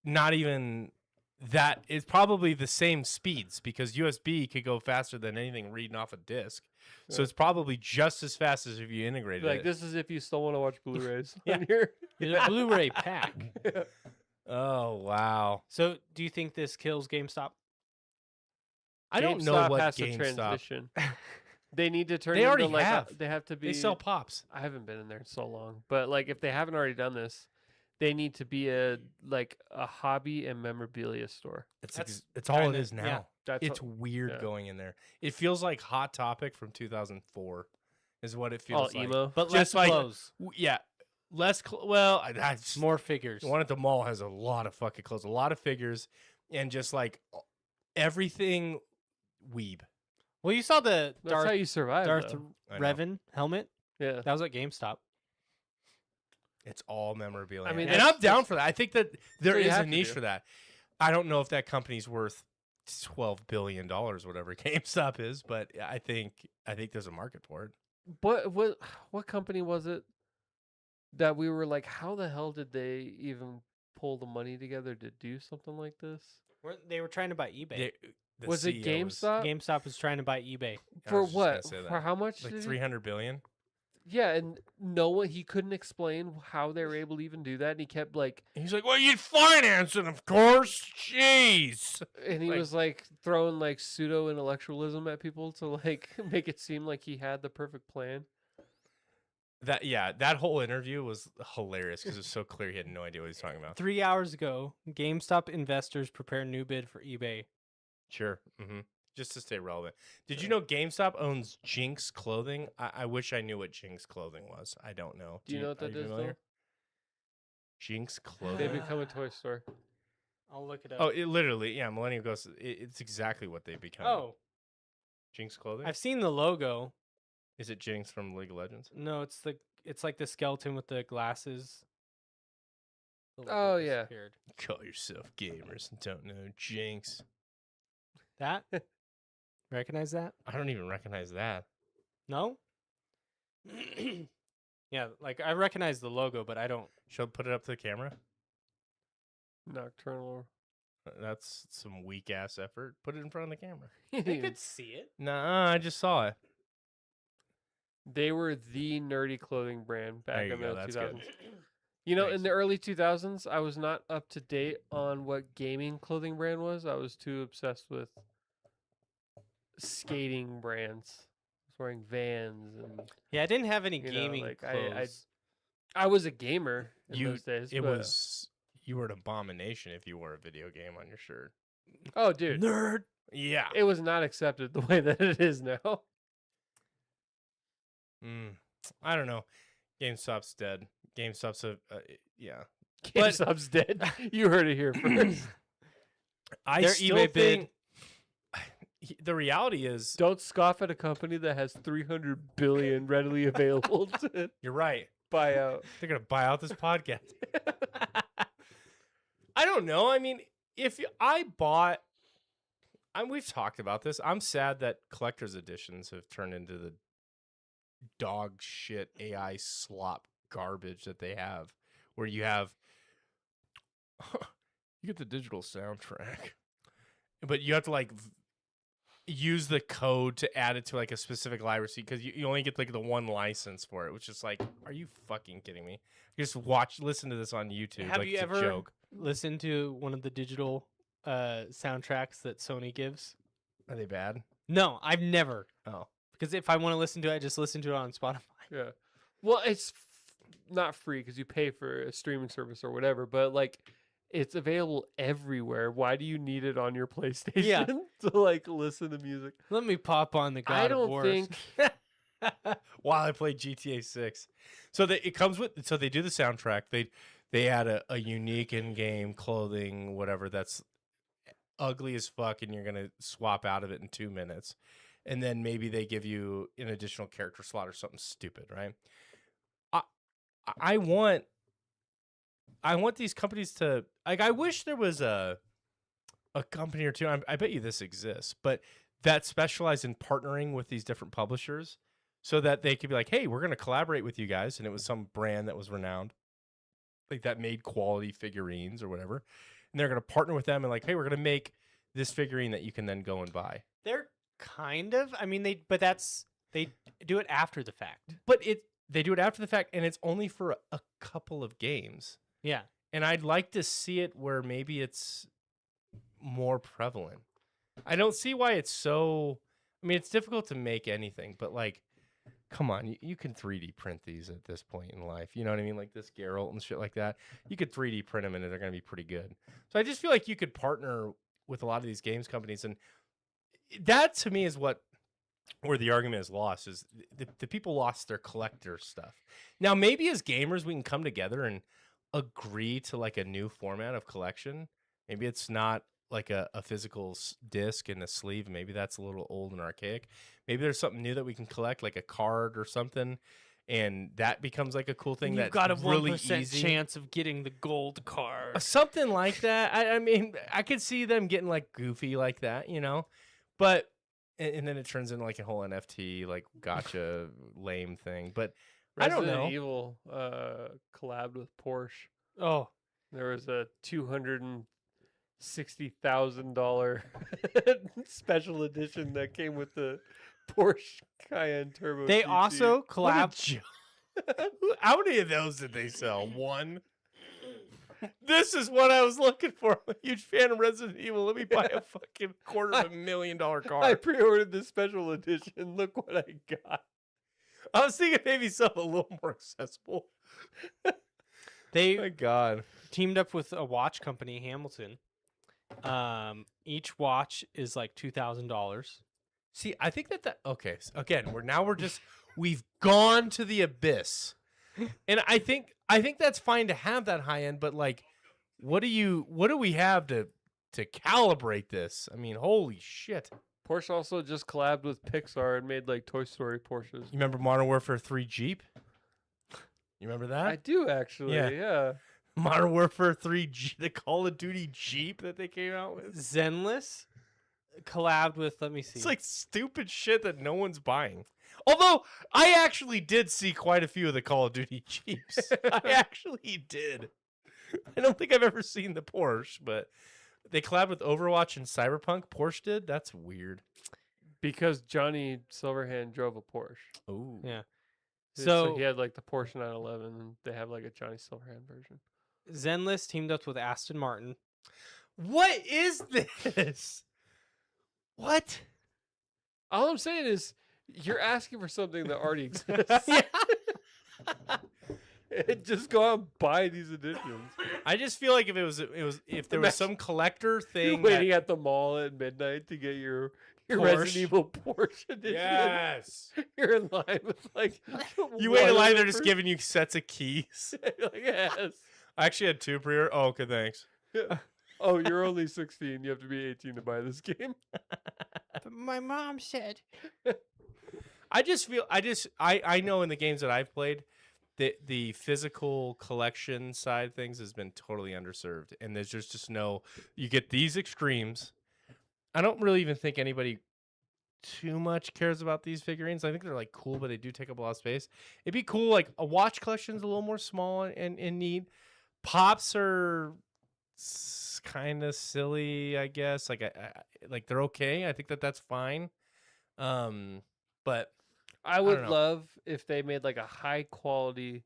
Speaker 1: not even that. It's probably the same speeds because USB could go faster than anything reading off a disc. So
Speaker 2: Yeah.
Speaker 1: it's probably just as fast as if you integrated
Speaker 2: like
Speaker 1: it.
Speaker 2: this is if you still want to watch Blu-rays
Speaker 3: Yeah.
Speaker 2: on your
Speaker 3: It's a Blu-ray pack.
Speaker 1: Oh, wow.
Speaker 3: So, do you think this kills GameStop?
Speaker 1: I don't know
Speaker 2: GameStop
Speaker 1: what
Speaker 2: has to
Speaker 1: GameStop.
Speaker 2: transition. They need to turn.
Speaker 1: They already
Speaker 2: into, like,
Speaker 1: have.
Speaker 2: they have to be.
Speaker 1: They sell pops.
Speaker 2: I haven't been in there in so long, but like if they haven't already done this, they need to be a hobby and memorabilia store.
Speaker 1: It's all it
Speaker 3: kinda-
Speaker 1: is now.
Speaker 3: yeah.
Speaker 2: That's
Speaker 1: It's weird
Speaker 2: yeah.
Speaker 1: going in there. It feels like Hot Topic from 2004 is what it
Speaker 2: all
Speaker 1: feels like.
Speaker 2: emo.
Speaker 3: But
Speaker 1: Just
Speaker 3: less
Speaker 1: like-
Speaker 3: clothes,
Speaker 1: Yeah. Less well, I
Speaker 3: more figures.
Speaker 1: The one at the mall has a lot of fucking clothes, a lot of figures, and just like everything weeb.
Speaker 3: Well, you saw the
Speaker 2: That's how
Speaker 3: Darth,
Speaker 2: you survive.
Speaker 3: Darth
Speaker 2: though.
Speaker 1: I know.
Speaker 3: Revan helmet.
Speaker 2: Yeah.
Speaker 3: That was at GameStop.
Speaker 1: It's all memorabilia.
Speaker 2: I mean,
Speaker 1: and
Speaker 2: that's-
Speaker 1: I'm down for that. I think that there
Speaker 2: what you
Speaker 1: is a
Speaker 2: have to
Speaker 1: niche
Speaker 2: do.
Speaker 1: for that. I don't know if that company's worth $12 billion, whatever GameStop is, but I think there's a market for it.
Speaker 2: What company was it that we were like, how the hell did they even pull the money together to do something like this?
Speaker 3: They were trying to buy eBay.
Speaker 1: The
Speaker 2: Was it
Speaker 1: CEO
Speaker 2: GameStop?
Speaker 3: GameStop was trying to buy eBay.
Speaker 1: I
Speaker 2: For
Speaker 1: was just gonna
Speaker 2: what?
Speaker 1: say
Speaker 2: For
Speaker 1: that.
Speaker 2: how much?
Speaker 1: Like
Speaker 2: did he-
Speaker 1: 300 billion.
Speaker 2: Yeah, and no one. He couldn't explain how they were able to even do that, and he kept like,
Speaker 1: He's like, well, you'd finance it, of course. Jeez.
Speaker 2: and he
Speaker 1: Like-
Speaker 2: was like throwing like pseudo intellectualism at people to like make it seem like he had the perfect plan.
Speaker 1: that whole interview was hilarious because it was so clear he had no idea what he was talking about.
Speaker 3: 3 hours ago, GameStop investors prepare new bid for eBay.
Speaker 1: Sure. Just to stay relevant. Did you know GameStop owns Jinx Clothing? I wish I knew what Jinx Clothing was. I don't know.
Speaker 2: Do you know what
Speaker 1: are
Speaker 2: that
Speaker 1: you
Speaker 2: is,
Speaker 1: familiar?
Speaker 2: though?
Speaker 1: Jinx
Speaker 2: They
Speaker 1: Clothing.
Speaker 2: become a toy store.
Speaker 3: I'll look it up.
Speaker 1: Oh, it literally, yeah. Millennium Ghost. It's exactly what they become.
Speaker 3: Oh,
Speaker 1: Jinx Clothing.
Speaker 3: I've seen the logo.
Speaker 1: Is it Jinx from League of Legends?
Speaker 3: No, it's like the skeleton with the glasses. The logo
Speaker 2: Oh, yeah.
Speaker 3: disappeared.
Speaker 1: Call yourself gamers and don't know Jinx.
Speaker 3: That? Recognize that?
Speaker 1: I don't even recognize that.
Speaker 3: No? Yeah, like I recognize the logo, but I don't.
Speaker 1: Shall I put it up to the camera?
Speaker 2: Nocturnal.
Speaker 1: That's some weak ass effort. Put it in front of the camera.
Speaker 3: They could see it.
Speaker 1: Nah, I just saw it.
Speaker 2: They were the nerdy clothing brand back
Speaker 1: There you
Speaker 2: in
Speaker 1: go,
Speaker 2: the
Speaker 1: that's
Speaker 2: 2000s.
Speaker 1: good.
Speaker 2: You know,
Speaker 1: Thanks.
Speaker 2: in the early 2000s, I was not up to date on what gaming clothing brand was. I was too obsessed with skating brands. I was wearing Vans, and
Speaker 3: Yeah, I didn't have any
Speaker 2: You know,
Speaker 3: gaming
Speaker 2: like,
Speaker 3: clothes.
Speaker 2: I was a gamer in
Speaker 1: You-
Speaker 2: those days.
Speaker 1: It
Speaker 2: but-
Speaker 1: was you were an abomination if you wore a video game on your shirt.
Speaker 2: Oh, dude,
Speaker 3: Nerd.
Speaker 1: Yeah.
Speaker 2: it was not accepted the way that it is now.
Speaker 1: I don't know. GameStop's dead. GameStop's yeah.
Speaker 2: GameStop's dead. You heard it here first.
Speaker 1: I
Speaker 3: Their
Speaker 1: still
Speaker 3: eBay bid-
Speaker 1: think the reality is
Speaker 2: Don't scoff at a company that has 300 billion readily available to
Speaker 1: you're right.
Speaker 2: buy out.
Speaker 1: They're gonna buy out this podcast. I don't know. I mean, if I bought, we've talked about this. I'm sad that collector's editions have turned into the dog shit AI slop garbage that they have, where you have you get the digital soundtrack, but you have to like use the code to add it to like a specific library because you only get like the one license for it, which is like, are you fucking kidding me? Just listen to this on YouTube.
Speaker 3: Have
Speaker 1: like
Speaker 3: you
Speaker 1: it's
Speaker 3: ever
Speaker 1: a joke.
Speaker 3: listened to one of the digital soundtracks that Sony gives?
Speaker 1: Are they bad?
Speaker 3: No, I've never.
Speaker 1: Oh,
Speaker 3: Because if I want to listen to it, I just listen to it on Spotify.
Speaker 2: Yeah. Well, it's not free because you pay for a streaming service or whatever, but like it's available everywhere. Why do you need it on your PlayStation
Speaker 3: Yeah.
Speaker 2: to like listen to music?
Speaker 3: Let me pop on the God
Speaker 2: I
Speaker 3: of
Speaker 2: don't
Speaker 3: War.
Speaker 2: think
Speaker 1: while I play GTA 6, so it comes with. So they do the soundtrack. They add a unique in-game clothing, whatever that's ugly as fuck, and you're gonna swap out of it in 2 minutes, and then maybe they give you an additional character slot or something stupid, right? I want these companies to like. I wish there was a company or two. I bet you this exists, but that specialize in partnering with these different publishers, so that they could be like, "Hey, we're going to collaborate with you guys," and it was some brand that was renowned, like that made quality figurines or whatever, and they're going to partner with them and like, "Hey, we're going to make this figurine that you can then go and buy."
Speaker 3: They're kind of. I mean, they do it after the fact.
Speaker 1: But they do it after the fact, and it's only for a couple of games.
Speaker 3: Yeah.
Speaker 1: And I'd like to see it where maybe it's more prevalent. I don't see why it's so. I mean, it's difficult to make anything, but like, come on, you can 3D print these at this point in life. You know what I mean? Like this Geralt and shit like that. You could 3D print them, and they're going to be pretty good. So I just feel like you could partner with a lot of these games companies, and that to me is where the argument is lost. Is the people lost their collector stuff. Now maybe as gamers we can come together and agree to like a new format of collection. Maybe it's not like a physical disc and a sleeve. Maybe that's a little old and archaic. Maybe there's something new that we can collect, like a card or something, and that becomes like a cool thing.
Speaker 3: You've
Speaker 1: That's
Speaker 3: got a
Speaker 1: really
Speaker 3: 1%
Speaker 1: easy.
Speaker 3: chance of getting the gold card.
Speaker 1: Something like that. I mean, I could see them getting like goofy like that, you know, but and then it turns into like a whole NFT like gotcha lame thing. But I don't know.
Speaker 2: Resident Evil collabed with Porsche.
Speaker 3: Oh,
Speaker 2: There was a $260,000 special edition that came with the Porsche Cayenne Turbo.
Speaker 3: they
Speaker 2: GT.
Speaker 3: also
Speaker 1: What a
Speaker 3: collab.
Speaker 1: joke. How many of those did they sell? One. This is what I was looking for. I'm a huge fan of Resident Evil. Let me buy a fucking $250,000 car.
Speaker 2: I pre-ordered the special edition. Look what I got.
Speaker 1: I was thinking maybe something a little more accessible.
Speaker 3: They
Speaker 1: My God.
Speaker 3: teamed up with a watch company, Hamilton. Each watch is like $2,000.
Speaker 1: See, I think that okay. So again, we've gone to the abyss, and I think that's fine to have that high end, but like, what do we have to calibrate this? I mean, holy shit!
Speaker 2: Porsche also just collabed with Pixar and made like Toy Story Porsches.
Speaker 1: You remember Modern Warfare 3 Jeep? You remember that?
Speaker 2: I do actually. Yeah.
Speaker 1: Modern Warfare 3 the Call of Duty Jeep that they came out with.
Speaker 3: Zenless collabed with, let me see.
Speaker 1: It's like stupid shit that no one's buying. Although I actually did see quite a few of the Call of Duty Jeeps. I actually did. I don't think I've ever seen the Porsche, but they collabed with Overwatch and Cyberpunk. Porsche did? That's weird.
Speaker 2: Because Johnny Silverhand drove a Porsche.
Speaker 1: Ooh.
Speaker 3: Yeah.
Speaker 2: So he had like the Porsche 911, and they have like a Johnny Silverhand version.
Speaker 3: Zenless teamed up with Aston Martin.
Speaker 1: What is this? What?
Speaker 2: All I'm saying is, you're asking for something that already exists. And just go out and buy these editions.
Speaker 1: I just feel like if there was some collector thing
Speaker 2: You're waiting at the mall at midnight to get your
Speaker 1: Porsche.
Speaker 2: Resident Evil Porsche edition.
Speaker 1: Yes.
Speaker 2: You're in line with like
Speaker 1: You wait in line, they're
Speaker 2: one
Speaker 1: just giving you sets of keys.
Speaker 2: like, yes.
Speaker 1: I actually had 2 pre-order. Oh, okay, thanks.
Speaker 2: Oh, you're only 16. You have to be 18 to buy this game.
Speaker 3: But my mom said.
Speaker 1: I know in the games that I've played, the physical collection side of things has been totally underserved. And there's just no, you get these extremes. I don't really even think anybody too much cares about these figurines. I think they're like cool, but they do take up a lot of space. It'd be cool, like a watch collection's a little more small and neat. Pops are kind of silly, I guess. Like they're okay. I think that's fine. But
Speaker 2: I would
Speaker 1: know.
Speaker 2: love if they made like a high quality,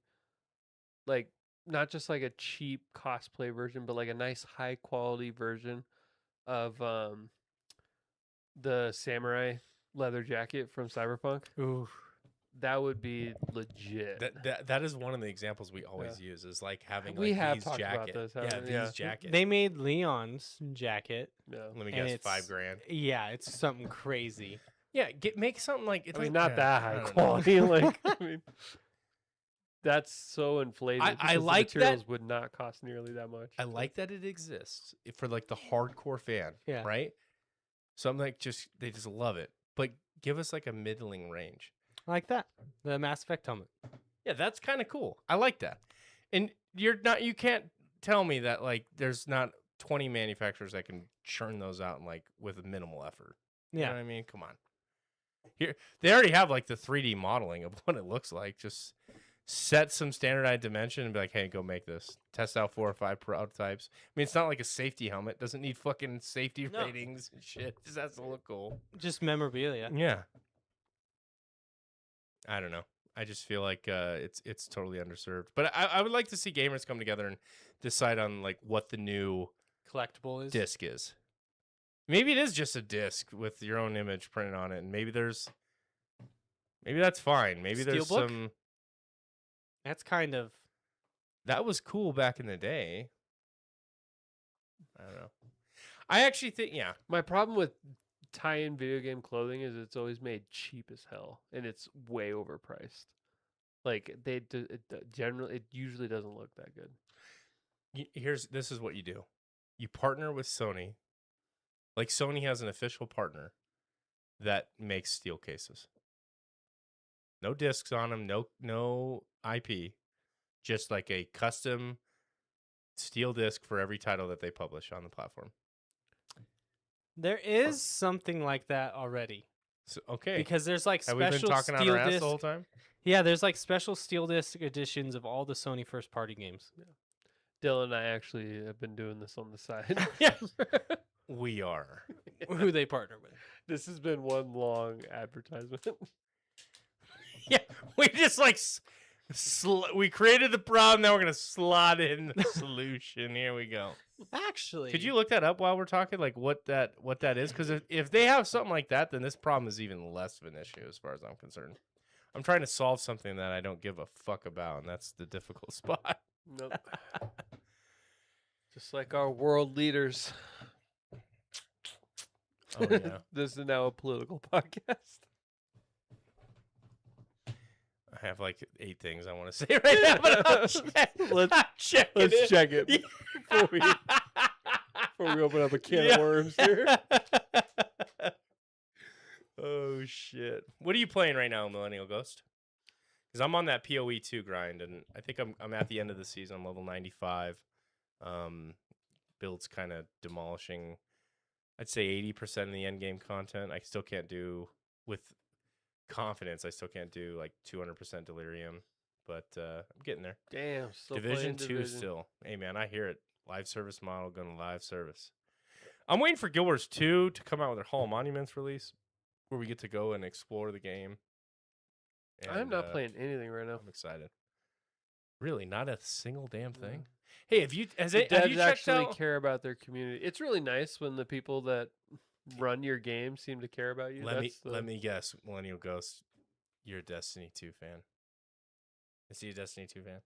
Speaker 2: like not just like a cheap cosplay version, but like a nice high quality version of the samurai leather jacket from Cyberpunk.
Speaker 3: Ooh.
Speaker 2: That would be legit.
Speaker 1: that is one of the examples we always use is like having like
Speaker 2: We have
Speaker 1: these
Speaker 2: talked about
Speaker 1: jacket.
Speaker 2: this,
Speaker 1: Yeah,
Speaker 2: haven't we?
Speaker 1: these
Speaker 2: Yeah.
Speaker 1: jacket.
Speaker 3: They made Leon's jacket.
Speaker 2: Yeah.
Speaker 1: Let me
Speaker 3: and
Speaker 1: guess,
Speaker 3: it's-
Speaker 1: $5,000.
Speaker 3: Yeah, it's something crazy.
Speaker 1: Yeah, make something like
Speaker 2: I mean, not that high
Speaker 1: I don't know.
Speaker 2: quality. Like, I mean, that's so inflated.
Speaker 1: I
Speaker 2: because the
Speaker 1: like that-
Speaker 2: materials would not cost nearly that much.
Speaker 1: I like that it exists for like the hardcore fan,
Speaker 3: Yeah.
Speaker 1: right? Something like they just love it, but give us like a middling range.
Speaker 3: Like that. The Mass Effect helmet.
Speaker 1: Yeah, that's kind of cool. I like that. And you can't tell me that like there's not 20 manufacturers that can churn those out like with minimal effort. You know
Speaker 3: Yeah.
Speaker 1: what I mean? Come on. Here they already have like the 3D modeling of what it looks like. Just set some standardized dimension and be like, hey, go make this. Test out 4 or 5 prototypes. I mean, it's not like a safety helmet. It doesn't need fucking safety
Speaker 3: No.
Speaker 1: ratings and shit. It just has to look cool.
Speaker 3: Just memorabilia.
Speaker 1: Yeah. I don't know. I just feel like it's totally underserved. But I would like to see gamers come together and decide on like what the new
Speaker 3: Collectible is.
Speaker 1: disc is. Maybe it is just a disc with your own image printed on it, and maybe that's fine. Maybe there's
Speaker 3: Steelbook?
Speaker 1: some.
Speaker 3: That's kind of.
Speaker 1: That was cool back in the day. I don't know. I actually think, yeah.
Speaker 2: My problem with tie-in video game clothing is it's always made cheap as hell, and it's way overpriced. Like it usually doesn't look that good.
Speaker 1: This is what you do. You partner with Sony. Like Sony has an official partner that makes steel cases. No discs on them, no IP. Just like a custom steel disc for every title that they publish on the platform.
Speaker 3: There is something like that already.
Speaker 1: So, okay.
Speaker 3: Because there's like
Speaker 1: Have we been
Speaker 3: special
Speaker 1: talking out
Speaker 3: steel
Speaker 1: our ass
Speaker 3: disc.
Speaker 1: the whole time?
Speaker 3: Yeah, there's like special steel disc editions of all the Sony first party games.
Speaker 2: Dylan and I actually have been doing this on the side.
Speaker 1: Yeah. We are.
Speaker 3: Who they partner with.
Speaker 2: This has been one long advertisement.
Speaker 1: Yeah, we just like we created the problem. Now we're gonna slot in the solution. Here we go.
Speaker 3: Actually,
Speaker 1: Could you look that up while we're talking? Like what that is? Because if they have something like that, then this problem is even less of an issue as far as I'm concerned. I'm trying to solve something that I don't give a fuck about, and that's the difficult spot.
Speaker 2: Nope. Just like our world leaders.
Speaker 1: Oh yeah.
Speaker 2: This is now a political podcast.
Speaker 1: I have like 8 things I want to say right now, but
Speaker 2: Let's check it before we open up a can of worms here.
Speaker 1: Oh shit! What are you playing right now, Millennial Ghost? Because I'm on that PoE 2 grind, and I think I'm at the end of the season. I'm level 95. Build's kind of demolishing. I'd say 80% of the end game content. I still can't do with confidence. I still can't do like 200% delirium, but I'm getting there.
Speaker 2: Damn, still
Speaker 1: Division
Speaker 2: playing
Speaker 1: 2
Speaker 2: Division.
Speaker 1: still. Hey man, I hear it. Live service model going to live service. I'm waiting for Guild Wars 2 to come out with their Hall of Monuments release, where we get to go and explore the game.
Speaker 2: I'm
Speaker 1: And,
Speaker 2: not playing anything right now.
Speaker 1: I'm excited. Really, not a single damn thing. Hey, have you
Speaker 2: The
Speaker 1: have you
Speaker 2: devs
Speaker 1: checked
Speaker 2: actually
Speaker 1: out?
Speaker 2: care about their community. It's really nice when the people that run your game seem to care about you.
Speaker 1: Let me guess, Millennial Ghost, you're a Destiny 2 fan. Is he a Destiny 2 fan?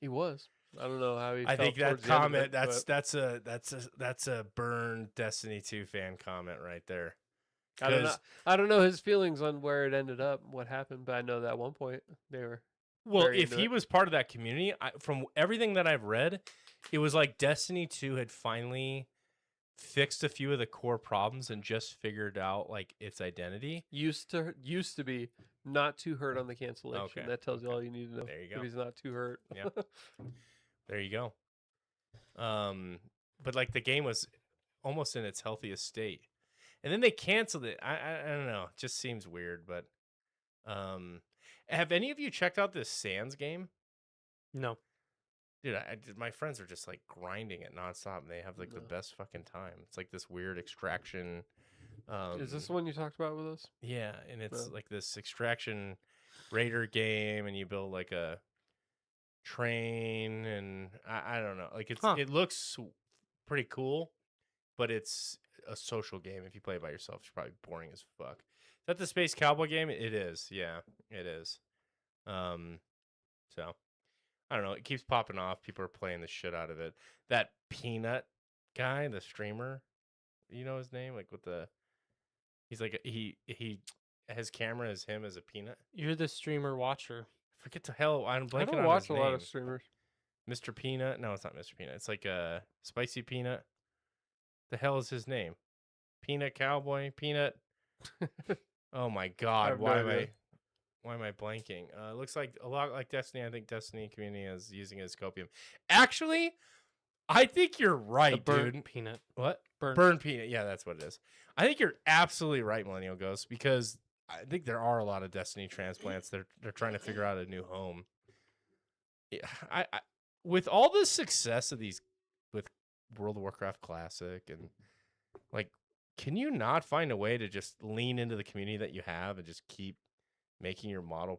Speaker 2: He was. I don't know how he.
Speaker 1: I
Speaker 2: felt
Speaker 1: think that
Speaker 2: towards the end of
Speaker 1: comment
Speaker 2: it,
Speaker 1: that's a burn Destiny 2 fan comment right there.
Speaker 2: but I don't know.
Speaker 1: 'Cause-
Speaker 2: I don't know his feelings on where it ended up, what happened, but I know that at one point they were.
Speaker 1: Well,
Speaker 2: very
Speaker 1: if
Speaker 2: into
Speaker 1: he
Speaker 2: it.
Speaker 1: was part of that community, from everything that I've read, it was like Destiny 2 had finally fixed a few of the core problems and just figured out like its identity.
Speaker 2: Used to be not too hurt on the cancellation.
Speaker 1: Okay,
Speaker 2: That tells you
Speaker 1: okay.
Speaker 2: all you need to know.
Speaker 1: There you go.
Speaker 2: If he's not too hurt.
Speaker 1: Yeah. There you go. But like the game was almost in its healthiest state, and then they canceled it. I don't know. It just seems weird. But have any of you checked out this Sans game?
Speaker 3: No.
Speaker 1: Dude, my friends are just like grinding it nonstop, and they have like the
Speaker 2: No.
Speaker 1: best fucking time. It's like this weird extraction.
Speaker 2: Is this the one you talked about with us?
Speaker 1: Yeah, and it's
Speaker 2: No.
Speaker 1: like this extraction raider game, and you build like a train, and I don't know. Like it looks pretty cool, but it's a social game. If you play it by yourself, it's probably boring as fuck. Is that the Space Cowboy game? It is. Yeah, it is. So I don't know. It keeps popping off. People are playing the shit out of it. That Peanut guy, the streamer, you know his name? Like with the, he's like he his camera is him as a peanut.
Speaker 3: You're the streamer watcher.
Speaker 1: Forget the hell. I'm blanking
Speaker 2: I don't
Speaker 1: on
Speaker 2: watch
Speaker 1: his
Speaker 2: a
Speaker 1: name.
Speaker 2: lot of streamers.
Speaker 1: Mr. Peanut. No, it's not Mr. Peanut. It's like a spicy peanut. The hell is his name? Peanut Cowboy Peanut. Oh my
Speaker 2: I
Speaker 1: God!
Speaker 2: have no
Speaker 1: Why am
Speaker 2: idea.
Speaker 1: I blanking? It looks like a lot like Destiny. I think Destiny community is using it as copium. Actually, I think you're
Speaker 3: The
Speaker 1: right,
Speaker 3: burnt
Speaker 1: dude.
Speaker 3: peanut.
Speaker 1: What?
Speaker 3: Burnt.
Speaker 1: Burn peanut. Yeah, that's what it is. I think you're absolutely right, Millennial Ghost, because I think there are a lot of Destiny transplants. They're trying to figure out a new home. Yeah, I with all the success of these with World of Warcraft Classic and like, can you not find a way to just lean into the community that you have and just keep making your model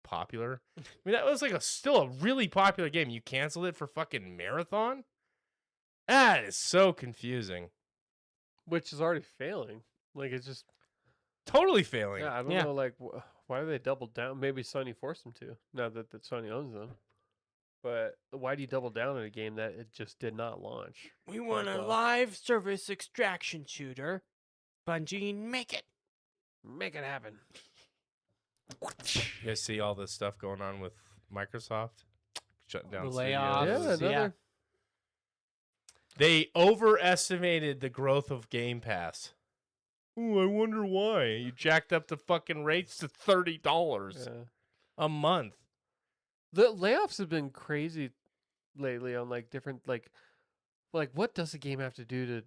Speaker 1: popular? I mean, that was like still a really popular game. You canceled it for fucking Marathon? That is so confusing.
Speaker 2: Which is already failing. Like it's just
Speaker 1: Totally failing.
Speaker 2: yeah. I don't
Speaker 3: Yeah.
Speaker 2: know. Like why do they double down? Maybe Sony forced them to. Now that Sony owns them. But why do you double down on a game that it just did not launch?
Speaker 3: We want a
Speaker 2: well.
Speaker 3: live service extraction shooter. Bungie, make it.
Speaker 2: Make it happen.
Speaker 1: You guys see all this stuff going on with Microsoft shutting down
Speaker 3: The
Speaker 1: studios?
Speaker 3: layoffs.
Speaker 2: Yeah,
Speaker 3: Yeah.
Speaker 1: They overestimated the growth of Game Pass. Ooh, I wonder why. You jacked up the fucking rates to $30
Speaker 2: Yeah.
Speaker 1: a month.
Speaker 2: The layoffs have been crazy lately on like different like what does a game have to do to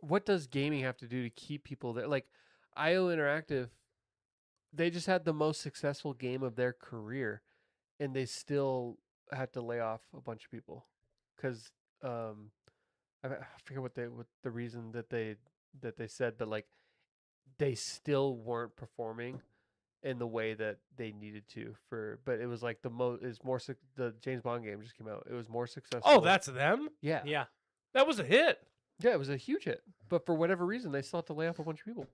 Speaker 2: what does gaming have to do to keep people there? Like IO Interactive, they just had the most successful game of their career and they still had to lay off a bunch of people cuz I forget what the reason that they said, but like they still weren't performing in the way that they needed to but it was like the James Bond game just came out. It was more successful.
Speaker 1: Oh, that's them?
Speaker 2: yeah.
Speaker 3: Yeah.
Speaker 1: That was a hit.
Speaker 2: Yeah, it was a huge hit. But for whatever reason they still have to lay off a bunch of people.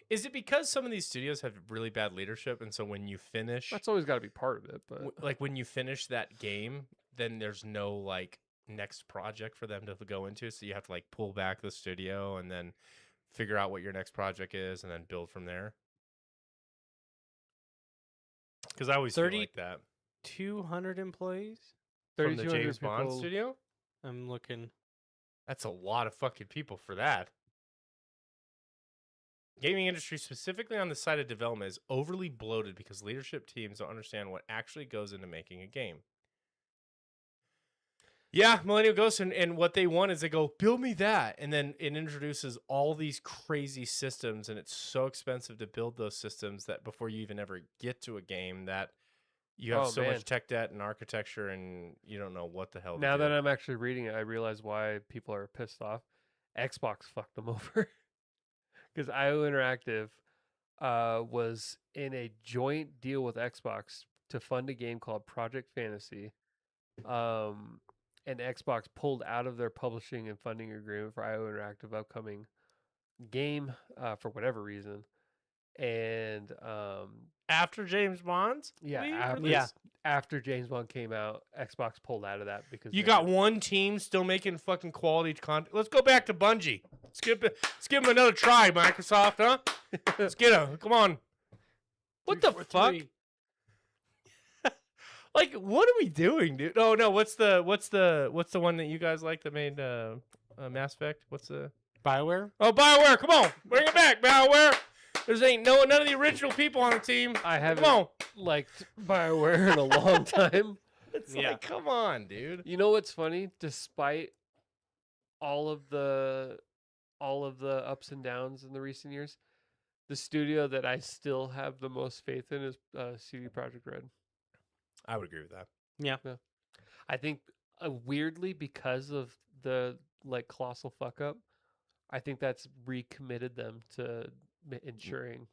Speaker 1: Is it because some of these studios have really bad leadership, and so when you finish,
Speaker 2: That's always got to be part of it. But
Speaker 1: like when you finish that game, then there's no like next project for them to go into, so you have to like pull back the studio and then figure out what your next project is, and then build from there. Because I always feel like that.
Speaker 3: 200 employees.
Speaker 1: From the
Speaker 2: 3,200
Speaker 1: James Bond
Speaker 2: people-
Speaker 1: studio,
Speaker 3: I'm looking.
Speaker 1: that's a lot of fucking people for that. Gaming industry, specifically on the side of development, is overly bloated because leadership teams don't understand what actually goes into making a game. Yeah, Millennial Ghost, and what they want is they go, build me that. And then it introduces all these crazy systems, and it's so expensive to build those systems that before you even ever get to a game, that you have
Speaker 2: Oh,
Speaker 1: so
Speaker 2: man.
Speaker 1: much tech debt and architecture, and you don't know what the hell to
Speaker 2: now
Speaker 1: do.
Speaker 2: that I'm actually reading it, I realize why people are pissed off. Xbox fucked them over because IO Interactive was in a joint deal with Xbox to fund a game called Project Fantasy. And Xbox pulled out of their publishing and funding agreement for IO Interactive upcoming game for whatever reason. And
Speaker 1: After James Bond's?
Speaker 2: yeah,
Speaker 1: release?
Speaker 2: after James Bond came out, Xbox pulled out of that because
Speaker 1: You
Speaker 2: they
Speaker 1: got
Speaker 2: were-
Speaker 1: one team still making fucking quality content. Let's go back to Bungie. Let's give them another try, Microsoft, huh? Let's get them. Come on. What the fuck? Like, what are we doing, dude? Oh no, what's the one that you guys like that made Mass Effect? What's the
Speaker 3: BioWare.
Speaker 1: Oh, BioWare, come on. Bring it back, BioWare. There's none of the original people on the team.
Speaker 2: I haven't
Speaker 1: Come on.
Speaker 2: liked BioWare in a long time.
Speaker 1: It's
Speaker 3: Yeah.
Speaker 1: like, come on, dude.
Speaker 2: You know what's funny? Despite all of the ups and downs in the recent years, the studio that I still have the most faith in is CD Projekt Red.
Speaker 1: I would agree with that.
Speaker 2: I think weirdly because of the like colossal fuck up, I think that's recommitted them to ensuring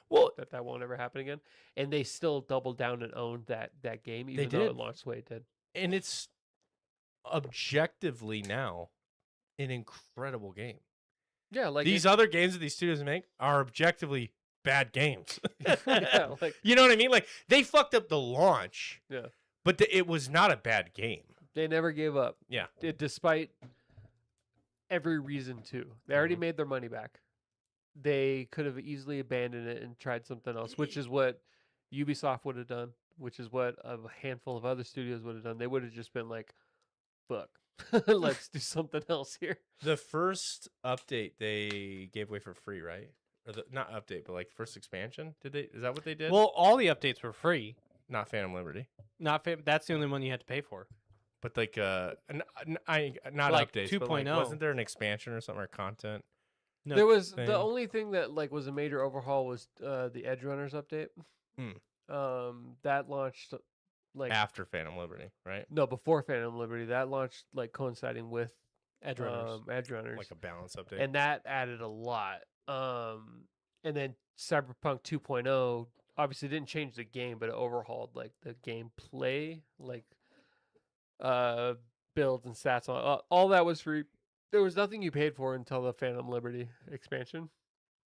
Speaker 1: Well,
Speaker 2: that won't ever happen again. And they still doubled down and owned that game, even though
Speaker 1: did.
Speaker 2: it launched the way it did.
Speaker 1: and it's objectively now an incredible game.
Speaker 2: Yeah, like
Speaker 1: These other games that these studios make are objectively bad games.
Speaker 2: yeah, like
Speaker 1: You know what I mean? Like, they fucked up the launch.
Speaker 2: Yeah.
Speaker 1: But it was not a bad game.
Speaker 2: they never gave up.
Speaker 1: Yeah.
Speaker 2: Despite every reason to. They already
Speaker 1: Mhm.
Speaker 2: made their money back. They could have easily abandoned it and tried something else, which is what Ubisoft would have done, which is what a handful of other studios would have done. They would have just been like, fuck, let's do something else here.
Speaker 1: The first update they gave away for free, right? Or not update, but like first expansion. Is that what they did?
Speaker 3: Well, all the updates were free.
Speaker 1: Not Phantom Liberty.
Speaker 3: That's the only one you had to pay for.
Speaker 1: But like not
Speaker 3: Like
Speaker 1: updates, but like
Speaker 3: 2.0.
Speaker 1: wasn't there an expansion or something or content?
Speaker 3: No,
Speaker 2: There was
Speaker 1: thing.
Speaker 2: the only thing that like was a major overhaul was the Edge Runners update. That launched like
Speaker 1: After Phantom Liberty, right?
Speaker 2: no before Phantom Liberty. That launched like coinciding with
Speaker 3: Edge Runners.
Speaker 2: Edge Runners.
Speaker 1: Like a balance update.
Speaker 2: And that added a lot. And then Cyberpunk 2.0 obviously didn't change the game, but it overhauled like the gameplay, like builds and stats. All that was free. There was nothing you paid for until the Phantom Liberty expansion.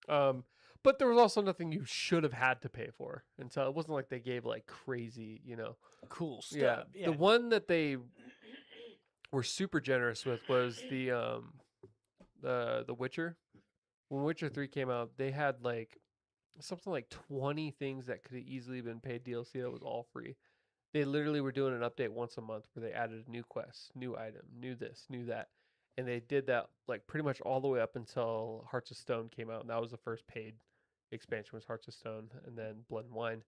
Speaker 2: But there was also nothing you should have had to pay for until it wasn't like they gave like crazy,
Speaker 3: Cool stuff.
Speaker 2: yeah. The one that they were super generous with was the Witcher. When Witcher 3 came out, they had like something like 20 things that could have easily been paid DLC that was all free. They literally were doing an update once a month where they added a new quest, new item, new this, new that. And they did that like pretty much all the way up until Hearts of Stone came out, and that was the first paid expansion was Hearts of Stone, and then Blood and Wine.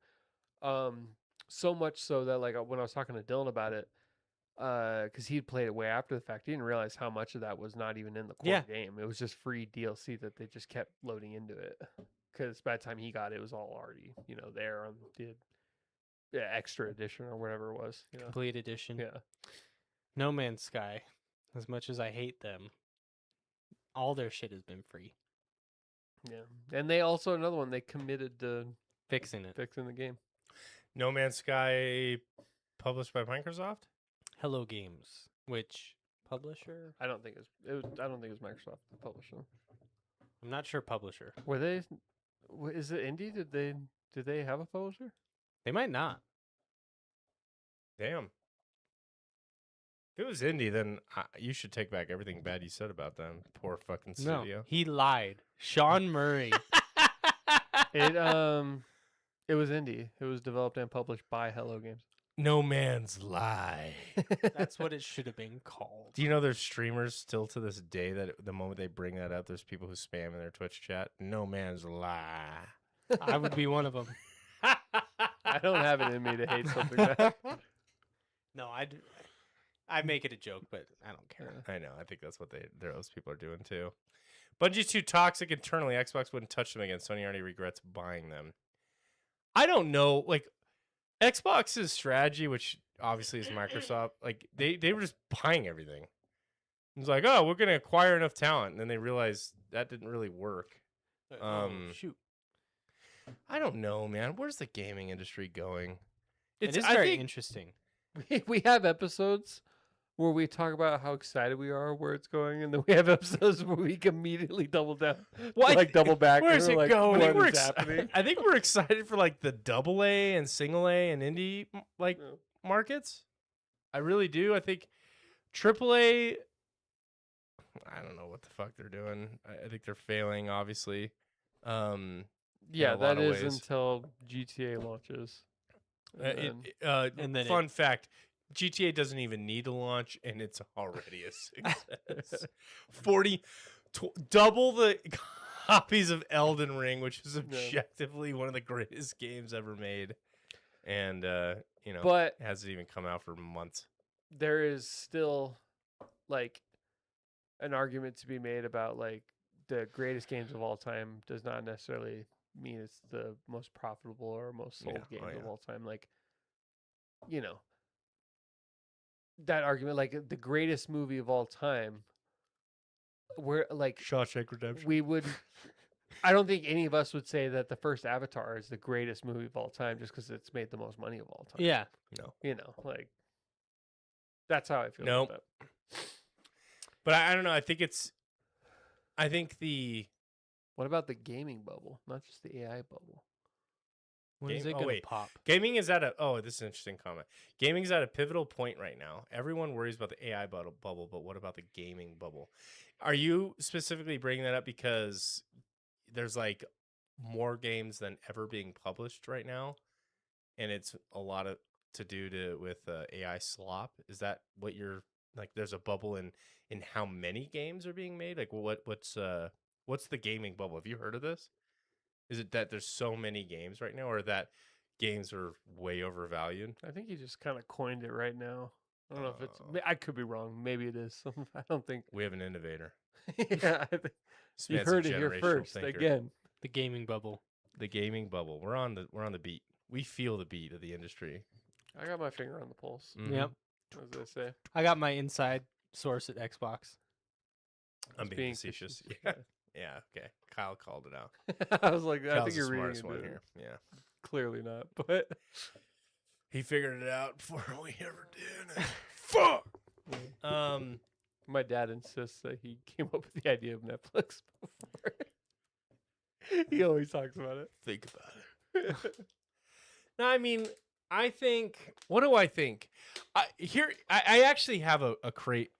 Speaker 2: So much so that like when I was talking to Dylan about it, because he'd played it way after the fact, he didn't realize how much of that was not even in the core game. It was just free DLC that they just kept loading into it. Because by the time he got it, it was all already there on the extra edition or whatever it was.
Speaker 3: Complete edition.
Speaker 2: Yeah.
Speaker 3: No Man's Sky. As much as I hate them, all their shit has been free.
Speaker 2: Yeah. And they also, another one, they committed to
Speaker 3: Fixing it.
Speaker 2: fixing the game.
Speaker 1: No Man's Sky published by Microsoft?
Speaker 3: Hello Games. Which publisher?
Speaker 2: I don't think it was Microsoft that published them.
Speaker 3: I'm not sure publisher.
Speaker 2: Were they? Is it indie? Did they have a publisher?
Speaker 3: They might not.
Speaker 1: Damn. If it was indie, then you should take back everything bad you said about them. Poor fucking
Speaker 3: No,
Speaker 1: studio.
Speaker 3: he lied. Sean Murray.
Speaker 2: It it was indie. It was developed and published by Hello Games.
Speaker 1: No Man's Lie.
Speaker 3: That's what it should have been called.
Speaker 1: Do you know there's streamers still to this day that the moment they bring that up, there's people who spam in their Twitch chat? No Man's Lie.
Speaker 3: I would be one of them.
Speaker 2: I don't have it in me to hate something bad.
Speaker 3: No, I make it a joke, but I don't care.
Speaker 1: I know. I think that's what those people are doing too. Bungie's too toxic internally. Xbox wouldn't touch them again. Sony already regrets buying them. I don't know. Like Xbox's strategy, which obviously is Microsoft, like they were just buying everything. It's like, oh, we're gonna acquire enough talent, and then they realized that didn't really work.
Speaker 3: Shoot.
Speaker 1: I don't know, man. Where's the gaming industry going?
Speaker 3: It is
Speaker 1: I
Speaker 3: very
Speaker 1: think-
Speaker 3: interesting.
Speaker 2: We have episodes where we talk about how excited we are where it's going, and then we have episodes where we immediately double down, like double back.
Speaker 1: Where's
Speaker 2: and
Speaker 1: it
Speaker 2: we're like,
Speaker 1: going? I think,
Speaker 2: what
Speaker 1: we're
Speaker 2: is happening?
Speaker 1: I think we're excited for like the double A and single A and indie like
Speaker 2: Yeah.
Speaker 1: markets. I really do. I think triple A. I don't know what the fuck they're doing. I think they're failing, obviously.
Speaker 2: Yeah,
Speaker 1: a lot
Speaker 2: that
Speaker 1: of
Speaker 2: is
Speaker 1: ways.
Speaker 2: until GTA launches. And
Speaker 3: and then
Speaker 1: fun fact: GTA doesn't even need to launch, and it's already a success. Double the copies of Elden Ring, which is objectively one of the greatest games ever made, and
Speaker 2: but
Speaker 1: it hasn't even come out for months.
Speaker 2: there is still like an argument to be made about like the greatest games of all time does not necessarily mean it's the most profitable or most sold
Speaker 1: Yeah.
Speaker 2: games
Speaker 1: Oh,
Speaker 2: of
Speaker 1: yeah.
Speaker 2: all time. Like, that argument, like the greatest movie of all time, we're like
Speaker 1: Shawshank Redemption.
Speaker 2: we would. I don't think any of us would say that the first Avatar is the greatest movie of all time just because it's made the most money of all time.
Speaker 3: Yeah.
Speaker 1: No,
Speaker 2: Like that's how I feel
Speaker 1: Nope.
Speaker 2: about that.
Speaker 1: but I don't know. I think the
Speaker 2: What about the gaming bubble, not just the AI bubble?
Speaker 3: When is
Speaker 1: Game-
Speaker 3: it
Speaker 1: oh,
Speaker 3: gonna
Speaker 1: wait.
Speaker 3: pop?
Speaker 1: gaming is at a. This is an interesting comment. Gaming is at a pivotal point right now. Everyone worries about the AI bubble, but what about the gaming bubble? Are you specifically bringing that up because there's like more games than ever being published right now, and it's a lot of to do with AI slop? Is that what you're like? There's a bubble in how many games are being made. Like, what's the gaming bubble? Have you heard of this? Is it that there's so many games right now, or that games are way overvalued?
Speaker 2: I think he just kind of coined it right now. I don't know if it's.
Speaker 1: Oh.
Speaker 2: I could be wrong. Maybe it is. I don't think.
Speaker 1: We have an innovator.
Speaker 2: Yeah, I think
Speaker 1: This
Speaker 2: you
Speaker 1: man's a
Speaker 2: heard it here
Speaker 1: generational
Speaker 2: first.
Speaker 1: thinker.
Speaker 2: Again,
Speaker 3: The gaming bubble.
Speaker 1: The gaming bubble. We're on the beat. We feel the beat of the industry.
Speaker 2: I got my finger on the pulse,
Speaker 1: Mhm.
Speaker 3: Yep.
Speaker 2: as they say.
Speaker 3: I got my inside source at Xbox.
Speaker 1: I'm
Speaker 2: It's
Speaker 1: being facetious. Yeah. Yeah. Okay. Kyle called it out.
Speaker 2: I was like, I
Speaker 1: Kyle's
Speaker 2: think
Speaker 1: the
Speaker 2: you're reading
Speaker 1: smartest
Speaker 2: it
Speaker 1: one
Speaker 2: here.
Speaker 1: here. Yeah.
Speaker 2: Clearly not, but
Speaker 1: He figured it out before we ever did. Fuck.
Speaker 2: my dad insists that he came up with the idea of Netflix before. He always talks about it.
Speaker 1: Think about it. No, I mean, I think. What do I think? I actually have a crate.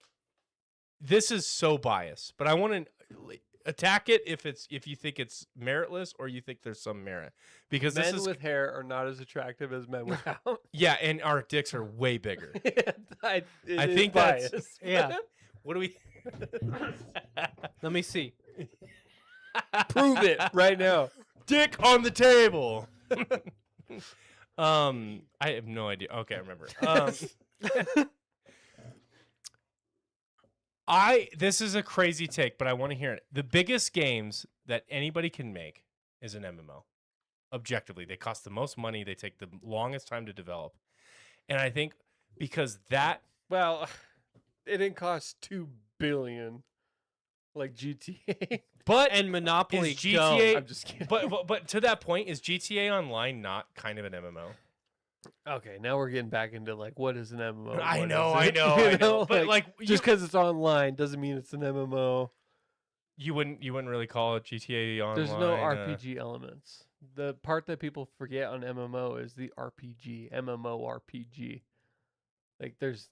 Speaker 1: This is so biased, but I want to attack it if you think it's meritless or you think there's some merit, because
Speaker 2: Men
Speaker 1: this is
Speaker 2: with hair are not as attractive as men without.
Speaker 1: yeah, and our dicks are way bigger.
Speaker 2: I
Speaker 1: think that's-
Speaker 2: biased.
Speaker 3: Yeah.
Speaker 1: What do we?
Speaker 3: Let me see.
Speaker 2: Prove it right now.
Speaker 1: Dick on the table. I have no idea. Okay, I remember. This is a crazy take, but I want to hear it. The biggest games that anybody can make is an MMO. Objectively, they cost the most money, they take the longest time to develop. And I think because that
Speaker 2: Well, it didn't cost $2 billion like GTA.
Speaker 1: but
Speaker 3: And Monopoly
Speaker 1: is
Speaker 3: Go.
Speaker 1: GTA
Speaker 2: I'm just kidding.
Speaker 1: but to that point, is GTA Online not kind of an MMO?
Speaker 2: Okay, now we're getting back into like what is an MMO?
Speaker 1: I
Speaker 2: what
Speaker 1: know,
Speaker 2: isn't,
Speaker 1: I know,
Speaker 2: you
Speaker 1: I know. But like
Speaker 2: just because it's online doesn't mean it's an MMO.
Speaker 1: You wouldn't really call it GTA Online.
Speaker 2: There's no RPG elements. The part that people forget on MMO is the RPG, MMORPG. Like there's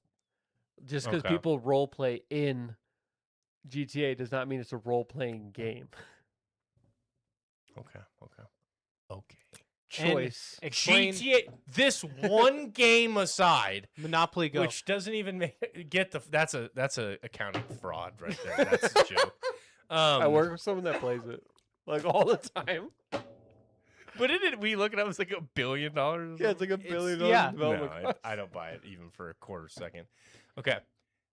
Speaker 2: just because
Speaker 1: Okay.
Speaker 2: people role play in GTA does not mean it's a role playing game.
Speaker 1: Okay. And
Speaker 2: Choice.
Speaker 3: Explain
Speaker 1: GTA. This one game aside,
Speaker 3: Monopoly Go.
Speaker 1: which doesn't even get the. That's a accounting fraud right there. That's a joke.
Speaker 2: I work with someone that plays it like all the time.
Speaker 1: But we look it up. It's like $1 billion.
Speaker 2: Yeah, it's like $1 billion
Speaker 3: yeah.
Speaker 2: development
Speaker 1: No,
Speaker 2: cost.
Speaker 1: I don't buy it even for a quarter second. Okay.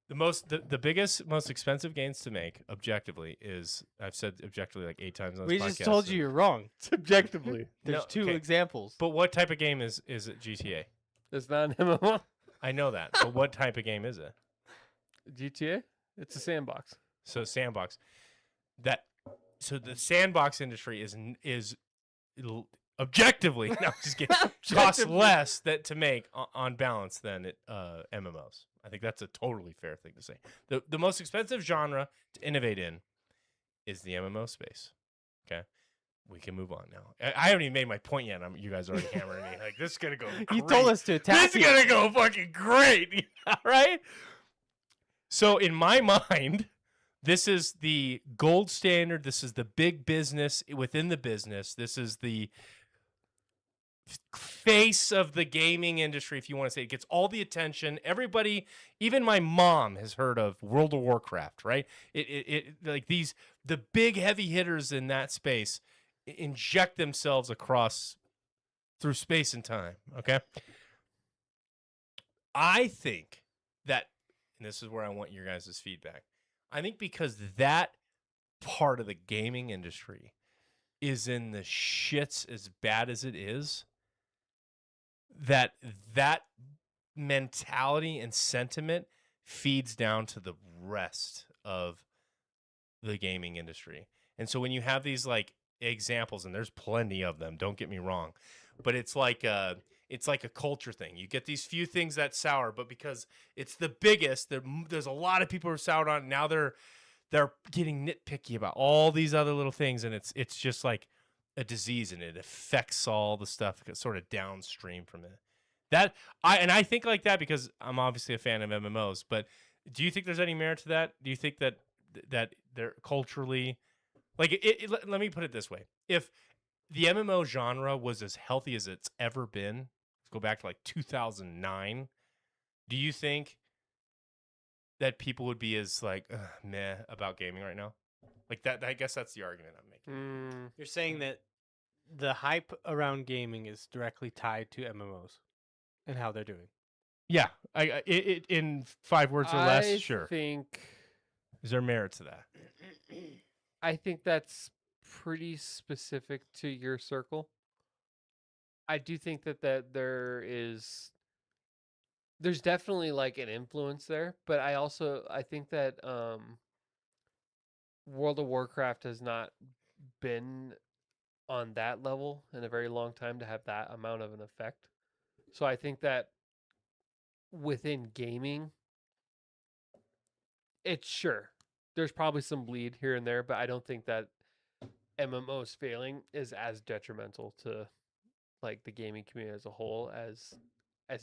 Speaker 1: The biggest, most expensive games to make objectively is, I've said objectively like 8 times on this
Speaker 3: We
Speaker 1: podcast.
Speaker 3: just told you you're wrong.
Speaker 2: Subjectively,
Speaker 3: There's
Speaker 1: No,
Speaker 3: two
Speaker 1: okay.
Speaker 3: examples.
Speaker 1: But what type of game is it GTA?
Speaker 2: it's not an MMO.
Speaker 1: I know that. But what type of game is it?
Speaker 2: GTA, it's a sandbox.
Speaker 1: So sandbox. So the sandbox industry is objectively, no, just kidding, costs less to make on balance than MMOs. I think that's a totally fair thing to say. The most expensive genre to innovate in is the MMO space. Okay, we can move on now. I haven't even made my point yet. You guys are already hammering me. Like, this is gonna go.
Speaker 3: You
Speaker 1: great.
Speaker 3: told us to attack
Speaker 1: This is gonna go fucking great, right? So in my mind, this is the gold standard. This is the big business within the business. This is the face of the gaming industry, if you want to say. It gets all the attention. Everybody, even my mom, has heard of World of Warcraft, right? It like the big heavy hitters in that space inject themselves through space and time. Okay, I think that, and this is where I want your guys' feedback. I think because that part of the gaming industry is in the shits as bad as it is, that mentality and sentiment feeds down to the rest of the gaming industry. And so when you have these like examples, and there's plenty of them, don't get me wrong, but it's like a culture thing. You get these few things that sour, but because it's the biggest, there's a lot of people who are soured on it. Now they're getting nitpicky about all these other little things, and it's just like a disease, and it affects all the stuff sort of downstream from it. I think like that because I'm obviously a fan of MMOs, but do you think there's any merit to that? Do you think that they're culturally, like, let me put it this way. If the MMO genre was as healthy as it's ever been, let's go back to like 2009, do you think that people would be as like meh about gaming right now? Like that, I guess that's the argument I'm making.
Speaker 3: You're saying that the hype around gaming is directly tied to MMOs and how they're doing.
Speaker 1: Yeah, it in 5 words or less,
Speaker 2: I
Speaker 1: sure.
Speaker 2: think
Speaker 1: Is there merit to that?
Speaker 2: I think that's pretty specific to your circle. I do think that there's definitely like an influence there, but I think that World of Warcraft has not been on that level in a very long time to have that amount of an effect. So I think that within gaming, it's sure there's probably some bleed here and there, but I don't think that MMOs failing is as detrimental to like the gaming community as a whole as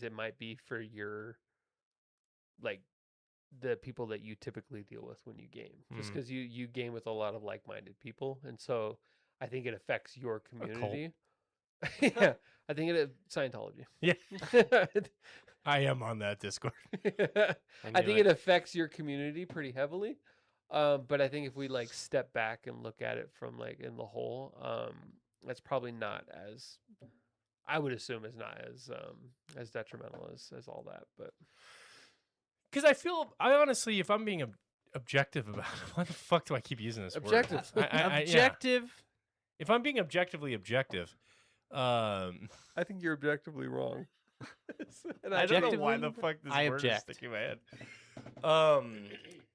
Speaker 2: it might be for your like the people that you typically deal with when you game, just because you game with a lot of like-minded people, and so I think it affects your community. Yeah, I think Scientology.
Speaker 1: Yeah. I am on that Discord.
Speaker 2: I think it affects your community pretty heavily. But I think if we like step back and look at it from like in the whole, that's probably not as, I would assume is not as detrimental as all that. But
Speaker 1: Because I honestly, if I'm being objective about it, why the fuck do I keep using this
Speaker 2: Objective.
Speaker 1: word?
Speaker 3: Objective.
Speaker 1: If I'm being objectively objective,
Speaker 2: I think you're objectively wrong. And
Speaker 1: I don't know why the fuck this
Speaker 3: I
Speaker 1: word is
Speaker 3: object.
Speaker 1: sticking in my head.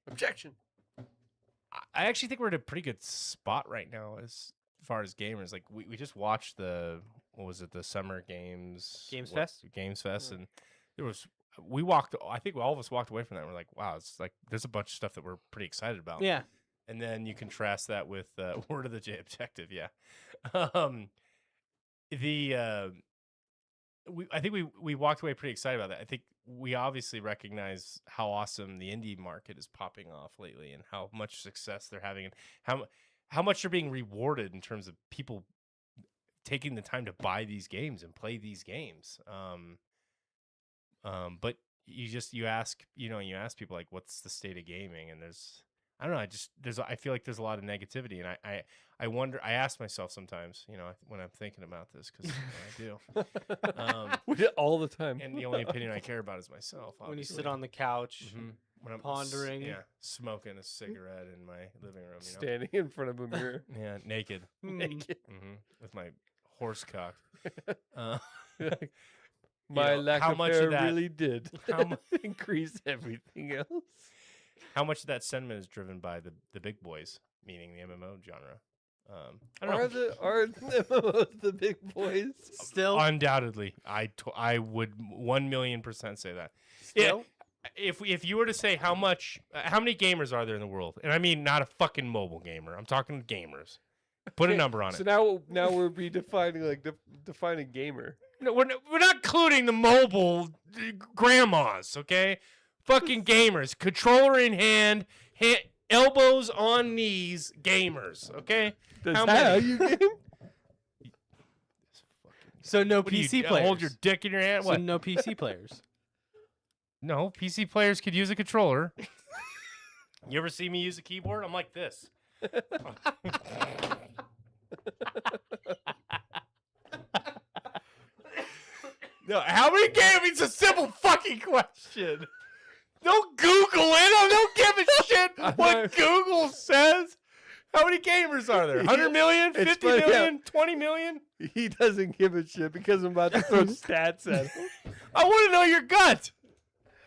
Speaker 2: Objection.
Speaker 1: I actually think we're at a pretty good spot right now as far as gamers. Like we just watched the Summer Games
Speaker 3: Fest?
Speaker 1: Games Fest,
Speaker 2: Yeah.
Speaker 1: and I think all of us walked away from that and we're like, wow, it's like there's a bunch of stuff that we're pretty excited about.
Speaker 3: Yeah.
Speaker 1: And then you contrast that with Word of the J Objective. Yeah. Um, I think we walked away pretty excited about that. I think we obviously recognize how awesome the indie market is popping off lately, and how much success they're having, and how much they're being rewarded in terms of people taking the time to buy these games and play these games. But you ask people like, what's the state of gaming, and I don't know, I feel like there's a lot of negativity, and I wonder, I ask myself sometimes, when I'm thinking about this, because I do.
Speaker 2: We do it all the time.
Speaker 1: And the only opinion I care about is myself.
Speaker 3: When you
Speaker 1: Obviously.
Speaker 3: sit on the couch,
Speaker 1: When I'm
Speaker 3: pondering.
Speaker 1: smoking a cigarette in my living room,
Speaker 2: Standing in front of a mirror.
Speaker 1: Yeah, naked,
Speaker 2: Naked.
Speaker 1: with my horse cock.
Speaker 2: My lack
Speaker 1: how
Speaker 2: of
Speaker 1: much
Speaker 2: hair
Speaker 1: of that-
Speaker 2: really did
Speaker 1: how
Speaker 2: increase everything else.
Speaker 1: How much of that sentiment is driven by the big boys, meaning the MMO genre? I don't know.
Speaker 2: Are the MMOs the big boys?
Speaker 3: still,
Speaker 1: Undoubtedly, I would 1,000,000% say that.
Speaker 3: still,
Speaker 1: If you were to say how many gamers are there in the world, and I mean not a fucking mobile gamer, I'm talking gamers. Put a number on
Speaker 2: So
Speaker 1: it.
Speaker 2: now we're redefining define a gamer.
Speaker 1: No, we're not including the mobile grandmas, okay? Fucking gamers, controller in hand, elbows on knees, gamers, okay?
Speaker 2: Does
Speaker 1: How
Speaker 2: that how
Speaker 1: many?
Speaker 2: you game?
Speaker 3: so no
Speaker 1: What do you
Speaker 3: PC players.
Speaker 1: hold your dick in your hand?
Speaker 3: So
Speaker 1: What?
Speaker 3: no PC players.
Speaker 1: No, PC players could use a controller. You ever see me use a keyboard? I'm like this. No, how many games? It's a simple fucking question. Don't Google it. Don't give a shit what Google says. How many gamers are there? 100 million?
Speaker 2: It's
Speaker 1: 50
Speaker 2: funny,
Speaker 1: million? 20 million?
Speaker 2: He doesn't give a shit because I'm about to throw stats at him.
Speaker 1: I want to know your gut.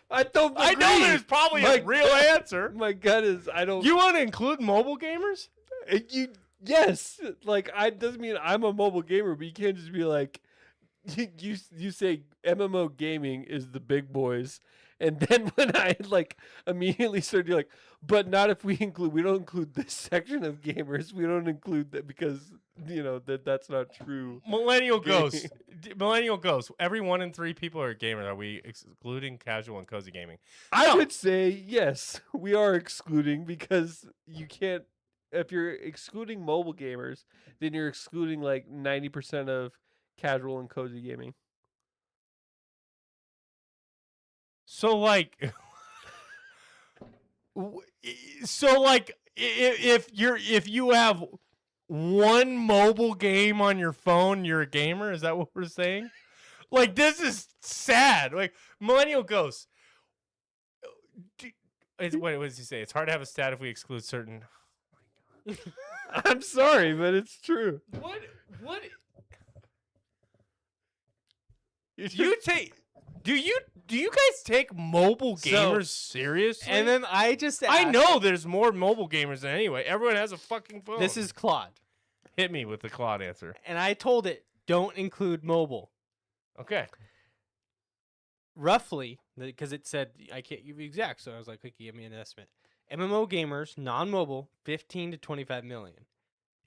Speaker 2: I don't agree.
Speaker 1: I know there's probably a
Speaker 2: My
Speaker 1: real
Speaker 2: gut-
Speaker 1: answer.
Speaker 2: My gut is I don't.
Speaker 1: You want to include mobile gamers?
Speaker 2: Yes, like doesn't mean I'm a mobile gamer, but you can't just be like you say MMO gaming is the big boys, and then when I like immediately started like, but not if we don't include this section of gamers. We don't include that because that's not true.
Speaker 1: Millennial
Speaker 2: Gaming.
Speaker 1: Ghost. Millennial Ghost. Every 1 in 3 people are gamers. Are we excluding casual and cozy gaming?
Speaker 2: I
Speaker 1: No.
Speaker 2: would say yes, we are excluding because you can't. If you're excluding mobile gamers, then you're excluding like 90% of casual and cozy gaming.
Speaker 1: So like, if you have one mobile game on your phone, you're a gamer. Is that what we're saying? Like, this is sad. Like, Millennial Ghost. What does he say? It's hard to have a stat if we exclude certain.
Speaker 2: I'm sorry, but it's true.
Speaker 1: What? Do you guys take mobile
Speaker 3: So-
Speaker 1: gamers seriously?
Speaker 3: And then I just
Speaker 1: I
Speaker 3: asked-
Speaker 1: know there's more mobile gamers than anyway. Everyone has a fucking phone.
Speaker 3: This is Claude,
Speaker 1: hit me with the Claude answer.
Speaker 3: and I told it don't include mobile.
Speaker 1: Okay.
Speaker 3: Roughly, because it said I can't give you exact, so I was like, "Okay, give me an estimate." MMO gamers, non-mobile, 15 to 25 million.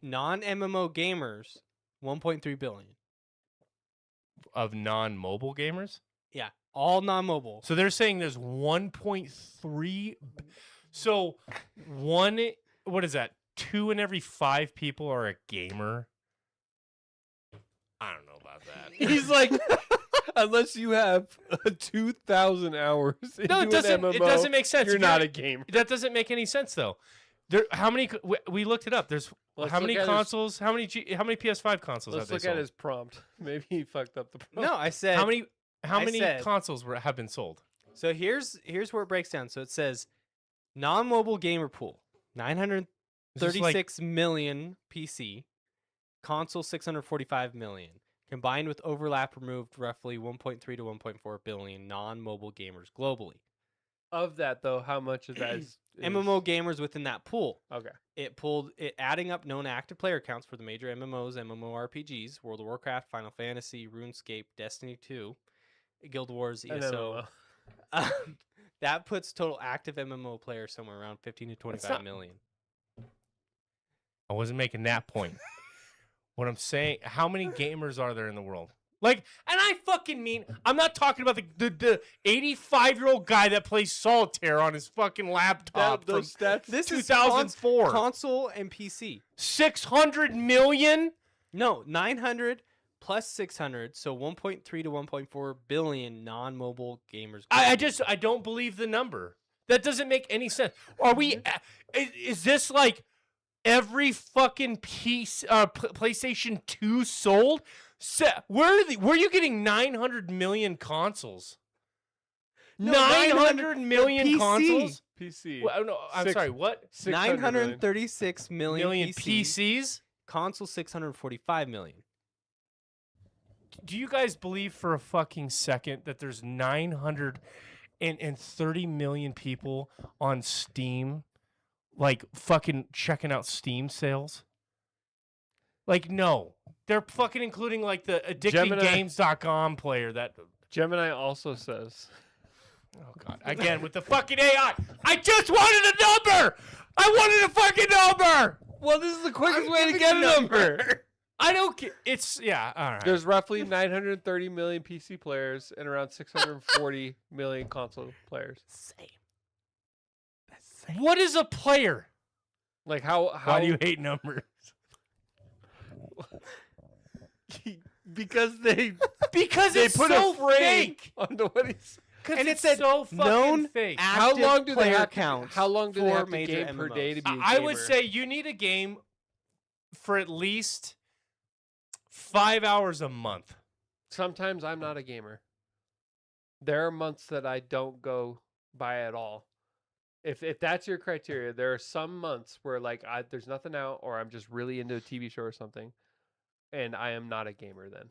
Speaker 3: Non-MMO gamers, 1.3 billion.
Speaker 1: Of non-mobile gamers?
Speaker 3: Yeah, all non-mobile.
Speaker 1: So they're saying there's 1.3. So what is that? 2 in every 5 people are a gamer. I don't know about that.
Speaker 2: He's like, unless you have 2,000 hours into
Speaker 1: No, it doesn't.
Speaker 2: an MMO,
Speaker 1: It doesn't make sense.
Speaker 2: You're
Speaker 1: If
Speaker 2: not a gamer.
Speaker 1: That doesn't make any sense though. How many? We looked it up. There's
Speaker 2: Let's
Speaker 1: how many
Speaker 2: look at his-
Speaker 1: consoles? How many PS5 consoles
Speaker 2: Let's
Speaker 1: have
Speaker 2: look
Speaker 1: they
Speaker 2: at
Speaker 1: sold?
Speaker 2: his prompt. Maybe he fucked up the prompt.
Speaker 3: No, I said
Speaker 1: How many
Speaker 3: I said-
Speaker 1: consoles have been sold?
Speaker 3: So here's where it breaks down. So it says non-mobile gamer pool, 936 million PC, console 645 million. Combined with overlap removed, roughly 1.3 to 1.4 billion non-mobile gamers globally.
Speaker 2: Of that though, how much of that is
Speaker 3: MMO gamers within that pool.
Speaker 2: Okay.
Speaker 3: It pulled it adding up known active player counts for the major MMOs, MMORPGs, World of Warcraft, Final Fantasy, RuneScape, Destiny 2, Guild Wars,
Speaker 2: An
Speaker 3: ESO.
Speaker 2: MMO.
Speaker 3: That puts total active MMO players somewhere around 15 to 25
Speaker 2: not-
Speaker 3: million.
Speaker 1: I wasn't making that point. What I'm saying, how many gamers are there in the world? Like, and I fucking mean, I'm not talking about the 85-year-old guy that plays solitaire on his fucking laptop from
Speaker 2: stats.
Speaker 3: This is
Speaker 1: 2004.
Speaker 3: console and PC.
Speaker 1: 600 million?
Speaker 3: No, 900 plus 600, so 1.3 to 1.4 billion non-mobile gamers.
Speaker 1: I don't believe the number. That doesn't make any sense. Are we? Is this like every fucking piece PlayStation 2 sold? Where are you getting 900 million consoles?
Speaker 3: No,
Speaker 1: 900 million
Speaker 3: PC.
Speaker 1: consoles?
Speaker 2: PC.
Speaker 1: Well, no, I'm sorry. What?
Speaker 3: 936 million PCs.
Speaker 1: PCs?
Speaker 3: Console 645 million.
Speaker 1: Do you guys believe for a fucking second that there's 930 million people on Steam, like fucking checking out Steam sales? Like, no. They're fucking including like the addictinggames.com player that.
Speaker 2: Gemini also says.
Speaker 1: Oh, God. Again, with the fucking AI. I just wanted a number! I wanted a fucking number!
Speaker 2: Well, this is the quickest way to get a number.
Speaker 1: I don't care. It's, yeah, all right.
Speaker 2: There's roughly 930 million PC players and around 640 million console players.
Speaker 3: Same.
Speaker 1: What is a player?
Speaker 2: Like how
Speaker 1: Why do you hate numbers?
Speaker 2: because they
Speaker 1: It's
Speaker 2: put
Speaker 1: so
Speaker 2: a frame
Speaker 1: fake.
Speaker 2: onto what he's.
Speaker 3: And
Speaker 1: It's
Speaker 3: it said
Speaker 1: so fucking
Speaker 3: known
Speaker 1: fake.
Speaker 2: How
Speaker 3: active
Speaker 2: long do they
Speaker 3: player
Speaker 2: have
Speaker 3: counts
Speaker 2: How long do they
Speaker 3: for
Speaker 2: have to
Speaker 3: major
Speaker 2: game per
Speaker 3: MMOs?
Speaker 2: day to be? A
Speaker 1: I would
Speaker 2: gamer?
Speaker 1: say you need a game for at least 5 hours a month.
Speaker 2: Sometimes I'm not a gamer. There are months that I don't go by at all. If that's your criteria, there are some months where like there's nothing out, or I'm just really into a TV show or something, and I am not a gamer then.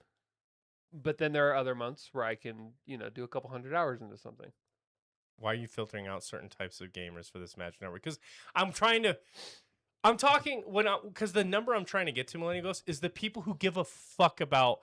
Speaker 2: But then there are other months where I can, do a couple 100 hours into something.
Speaker 1: Why are you filtering out certain types of gamers for this Magic Network? Because because the number I'm trying to get to, Millennial Ghost, is the people who give a fuck about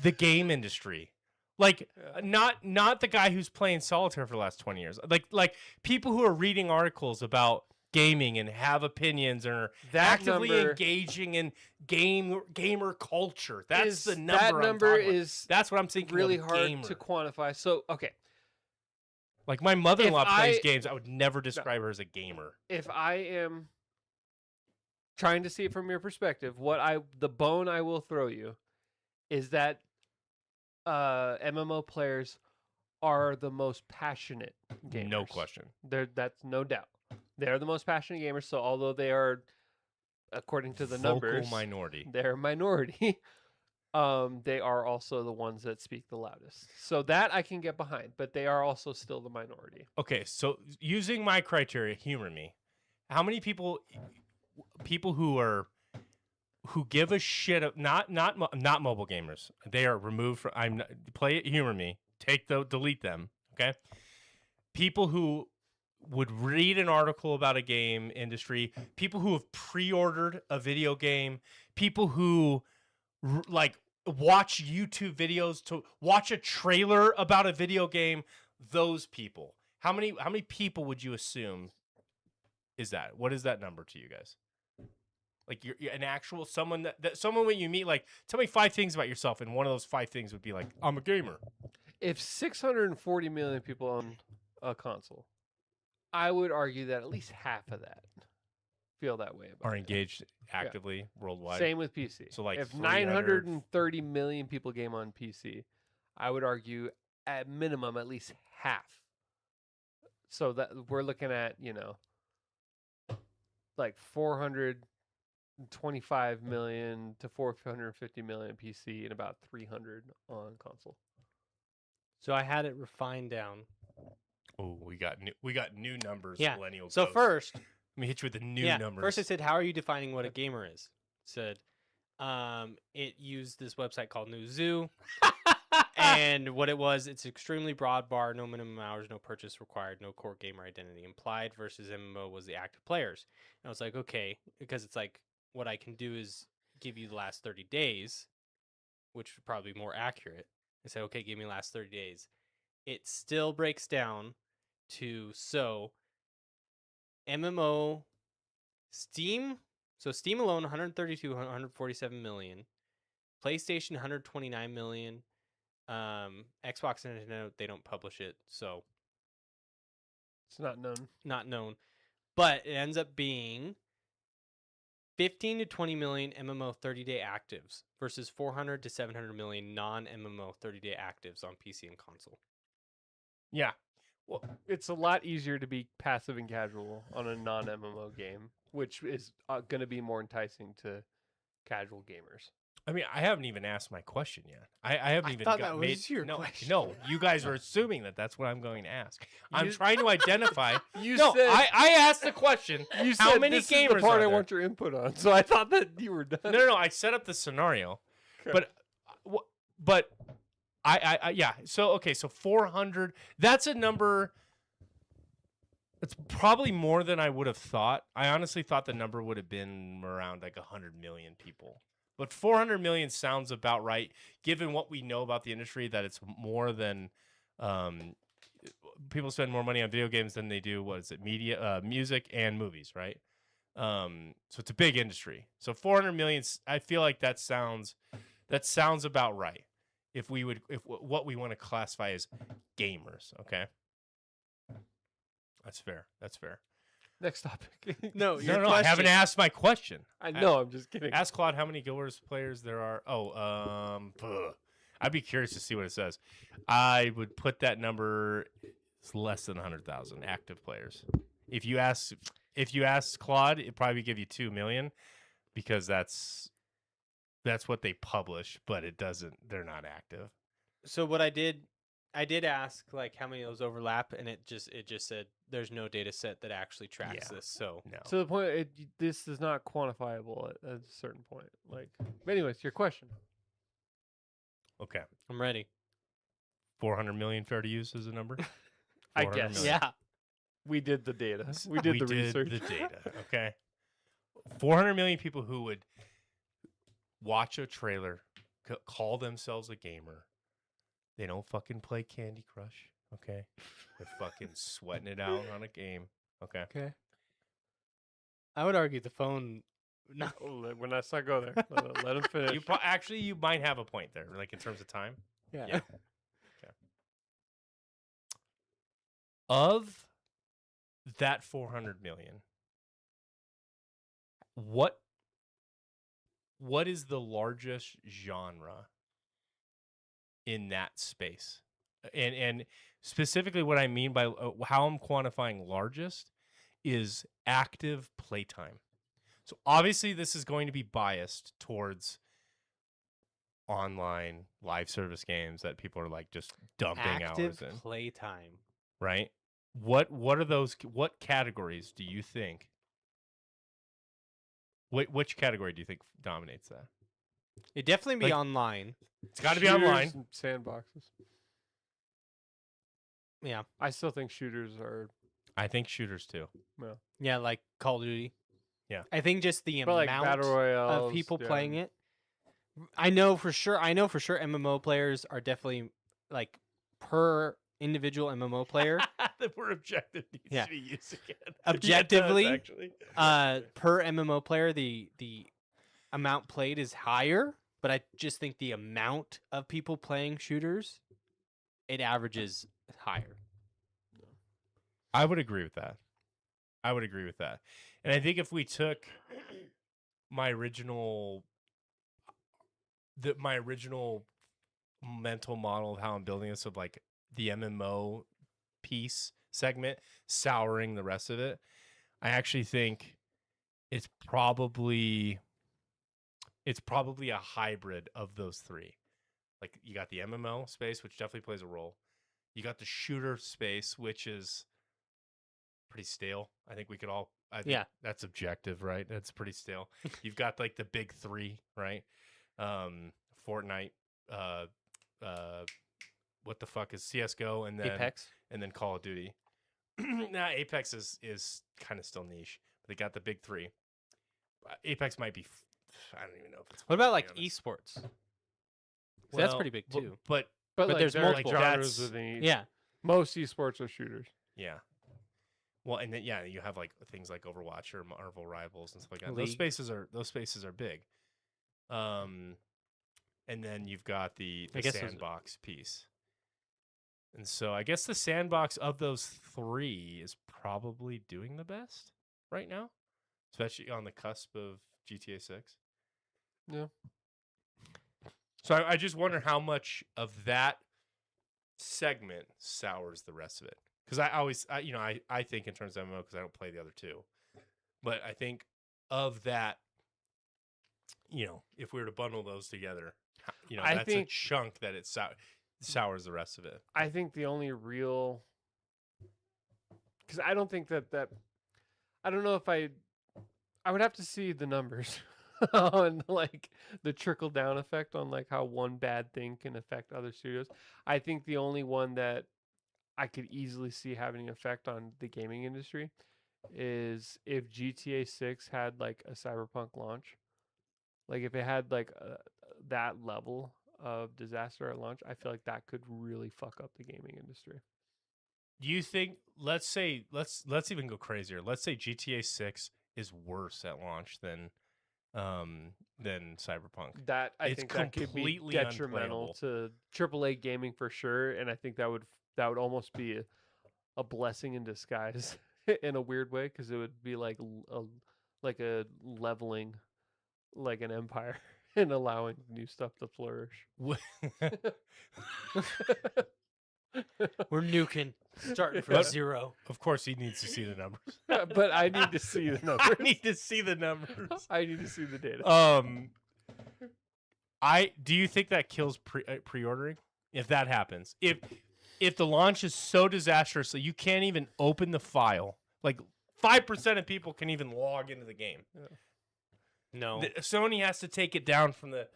Speaker 1: the game industry. Like, not the guy who's playing solitaire for the last 20 years. Like people who are reading articles about gaming and have opinions and are actively engaging in gamer culture. That's the number.
Speaker 2: That number
Speaker 1: that's what I'm thinking.
Speaker 2: Really
Speaker 1: of
Speaker 2: hard
Speaker 1: gamer.
Speaker 2: to quantify. So okay,
Speaker 1: like my mother-in-law
Speaker 2: If
Speaker 1: plays
Speaker 2: I-
Speaker 1: games. I would never describe her as a gamer.
Speaker 2: if I am trying to see it from your perspective, the bone I will throw you is that MMO players are the most passionate gamers.
Speaker 1: No question.
Speaker 2: That's no doubt. They're the most passionate gamers. So although they are, according to the
Speaker 1: Vocal
Speaker 2: numbers,
Speaker 1: minority.
Speaker 2: they're a minority. They are also the ones that speak the loudest. So that I can get behind, but they are also still the minority.
Speaker 1: Okay, so using my criteria, humor me. How many people who give a shit of not mobile gamers? They are removed from. Play it. Humor me. Delete them. Okay. People who would read an article about a game industry. People who have pre-ordered a video game. People who like watch YouTube videos to watch a trailer about a video game. Those people. How many people would you assume is that? What is that number to you guys? Like you're an actual someone that someone when you meet, like, tell me 5 things about yourself, and one of those 5 things would be like, I'm a gamer.
Speaker 2: If 640 million people own a console, I would argue that at least half of that feel that way about
Speaker 1: Are
Speaker 2: it.
Speaker 1: engaged actively worldwide.
Speaker 2: Same with PC.
Speaker 1: So, like,
Speaker 2: if
Speaker 1: 300
Speaker 2: 930 million people game on PC, I would argue at minimum at least half. So that we're looking at, like 425 million to 450 million PC and about 300 on console.
Speaker 3: So I had it refined down.
Speaker 1: Oh, we got new numbers.
Speaker 3: Yeah.
Speaker 1: Millennial
Speaker 3: So
Speaker 1: Ghost.
Speaker 3: first,
Speaker 1: Let me hit you with the new numbers.
Speaker 3: First I said, how are you defining what a gamer is? It said, it used this website called New Zoo. And what it was, it's extremely broad bar, no minimum hours, no purchase required, no core gamer identity implied, versus MMO was the active players. And I was like, okay, because it's like, what I can do is give you the last 30 days, which would probably be more accurate. I say, okay, give me the last 30 days. It still breaks down to, MMO, Steam So Steam alone, 132, 147 million. PlayStation, 129 million. Xbox and Nintendo, they don't publish it, so
Speaker 2: It's not known.
Speaker 3: not known. But it ends up being 15 to 20 million MMO 30-day actives versus 400 to 700 million non-MMO 30-day actives on PC and console.
Speaker 1: Yeah.
Speaker 2: Well, it's a lot easier to be passive and casual on a non-MMO game, which is going to be more enticing to casual gamers.
Speaker 1: I mean, I haven't even asked my question yet. I haven't even
Speaker 3: thought
Speaker 1: got
Speaker 3: that
Speaker 1: made.
Speaker 3: was your
Speaker 1: no,
Speaker 3: question.
Speaker 1: no, you guys are assuming that that's what I'm going to ask. I'm
Speaker 2: You-
Speaker 1: trying to identify.
Speaker 2: You
Speaker 1: no,
Speaker 2: said
Speaker 1: I asked the question.
Speaker 2: you
Speaker 1: how
Speaker 2: said
Speaker 1: many
Speaker 2: this is
Speaker 1: gamers
Speaker 2: the part
Speaker 1: are
Speaker 2: I
Speaker 1: there?
Speaker 2: want your input on. So I thought that you were done.
Speaker 1: No. I set up the scenario,
Speaker 2: Okay.
Speaker 1: but I yeah. So okay, so 400. That's a number. It's probably more than I would have thought. I honestly thought the number would have been around like 100 million people. But 400 million sounds about right, given what we know about the industry, that it's more than people spend more money on video games than they do, what is it, music and movies, right? So it's a big industry. So 400 million, I feel like that sounds about right. If what we want to classify as gamers, okay? That's fair.
Speaker 2: Next topic.
Speaker 3: No,
Speaker 1: No, I haven't asked my question.
Speaker 2: I know. I'm just kidding.
Speaker 1: Ask Claude how many Guild Wars players there are. I'd be curious to see what it says. I would put that number, it's less than 100,000 active players. If you ask Claude, it'd probably give you 2 million, because that's what they publish, but it doesn't. They're not active.
Speaker 3: So what I did ask like how many of those overlap, and it just said there's no data set that actually tracks
Speaker 1: Yeah.
Speaker 3: this. So
Speaker 1: No.
Speaker 2: To the point, this is not quantifiable at a certain point. Like, but anyways, your question.
Speaker 1: Okay.
Speaker 3: I'm ready.
Speaker 1: 400 million fair to use as a number?
Speaker 2: I
Speaker 1: 400
Speaker 2: guess.
Speaker 1: million.
Speaker 3: Yeah.
Speaker 2: We did the data. We did the research.
Speaker 1: the data. Okay. 400 million people who would watch a trailer, call themselves a gamer. They don't fucking play Candy Crush. Okay. They're fucking sweating it out on a game. Okay.
Speaker 2: Okay.
Speaker 3: I would argue the phone. No.
Speaker 2: When I not go there, let him finish.
Speaker 1: Actually, you might have a point there, like in terms of time.
Speaker 3: Yeah.
Speaker 1: Yeah. Of that 400 million, what is the largest genre in that space? And specifically what I mean by how I'm quantifying largest is active playtime. So obviously this is going to be biased towards online live service games that people are like just dumping
Speaker 3: Active
Speaker 1: hours in,
Speaker 3: playtime.
Speaker 1: right? What are those? What categories do you think? Which category do you think dominates that?
Speaker 3: It'd definitely be
Speaker 1: Like-
Speaker 3: online.
Speaker 1: It's got to be
Speaker 2: Shooters
Speaker 1: online.
Speaker 2: and sandboxes.
Speaker 3: Yeah.
Speaker 2: I still think shooters are.
Speaker 1: I think shooters too.
Speaker 3: Yeah, like Call of Duty.
Speaker 1: Yeah.
Speaker 3: I think just the
Speaker 2: But like
Speaker 3: amount
Speaker 2: battle royales
Speaker 3: of people
Speaker 2: yeah.
Speaker 3: playing it. I know for sure MMO players are definitely like per individual MMO player.
Speaker 1: The word objective needs
Speaker 3: Yeah.
Speaker 1: to be used again.
Speaker 3: Objectively,
Speaker 1: Yeah, it does, actually.
Speaker 3: per MMO player, the amount played is higher, but I just think the amount of people playing shooters, it averages higher.
Speaker 1: I would agree with that. And I think if we took my original mental model of how I'm building this, of like the MMO piece segment souring the rest of it, I actually think it's probably a hybrid of those three. Like you got the MMO space, which definitely plays a role. You got the shooter space, which is pretty stale. I think we could all. I think
Speaker 3: Yeah.
Speaker 1: that's objective, right? That's pretty stale. You've got like the big three, right? Fortnite. What the fuck is CS:GO, and then
Speaker 3: Apex.
Speaker 1: and then Call of Duty. Nah, Apex is kind of still niche. But they got the big three. Apex might be. I don't even know if it's.
Speaker 3: What about
Speaker 1: to
Speaker 3: like
Speaker 1: be honest.
Speaker 3: esports? So that's pretty big too.
Speaker 1: But
Speaker 2: But
Speaker 3: But
Speaker 2: like,
Speaker 3: there's
Speaker 2: there are
Speaker 3: multiple.
Speaker 2: genres
Speaker 1: That's-
Speaker 2: within each.
Speaker 3: Yeah.
Speaker 2: Most esports are shooters.
Speaker 1: yeah. Well, and then you have like things like Overwatch or Marvel Rivals and stuff like that.
Speaker 3: League.
Speaker 1: Those spaces are big. And then you've got the
Speaker 3: I guess those-
Speaker 1: sandbox piece. And so I guess the sandbox of those three is probably doing the best right now, especially on the cusp of GTA 6.
Speaker 2: Yeah.
Speaker 1: So I just wonder how much of that segment sours the rest of it. Because I think in terms of MMO because I don't play the other two. But I think of that, if we were to bundle those together,
Speaker 2: I
Speaker 1: that's
Speaker 2: think-
Speaker 1: a chunk that it sours the rest of it.
Speaker 2: I think the only real, because I don't think that I don't know if I would have to see the numbers on like the trickle down effect on like how one bad thing can affect other studios. I think the only one that I could easily see having an effect on the gaming industry is if GTA 6 had like a Cyberpunk launch. Like if it had like that level of disaster at launch, I feel like that could really fuck up the gaming industry.
Speaker 1: Do you think? Let's even go crazier. Let's say GTA 6 is worse at launch than Cyberpunk.
Speaker 2: That I
Speaker 1: It's
Speaker 2: think that could be
Speaker 1: completely
Speaker 2: detrimental to AAA gaming for sure, and I think that would almost be a blessing in disguise in a weird way because it would be like a leveling like an empire and allowing new stuff to flourish.
Speaker 3: We're nuking, starting from
Speaker 1: But-
Speaker 3: zero.
Speaker 1: Of course, he needs to see the numbers.
Speaker 2: But I need to see the numbers.
Speaker 1: I need to see the numbers.
Speaker 2: I need to see the data.
Speaker 1: Do you think that kills pre-ordering if that happens? If the launch is so disastrous that you can't even open the file, like 5% of people can even log into the game.
Speaker 3: No,
Speaker 1: Sony has to take it down from the.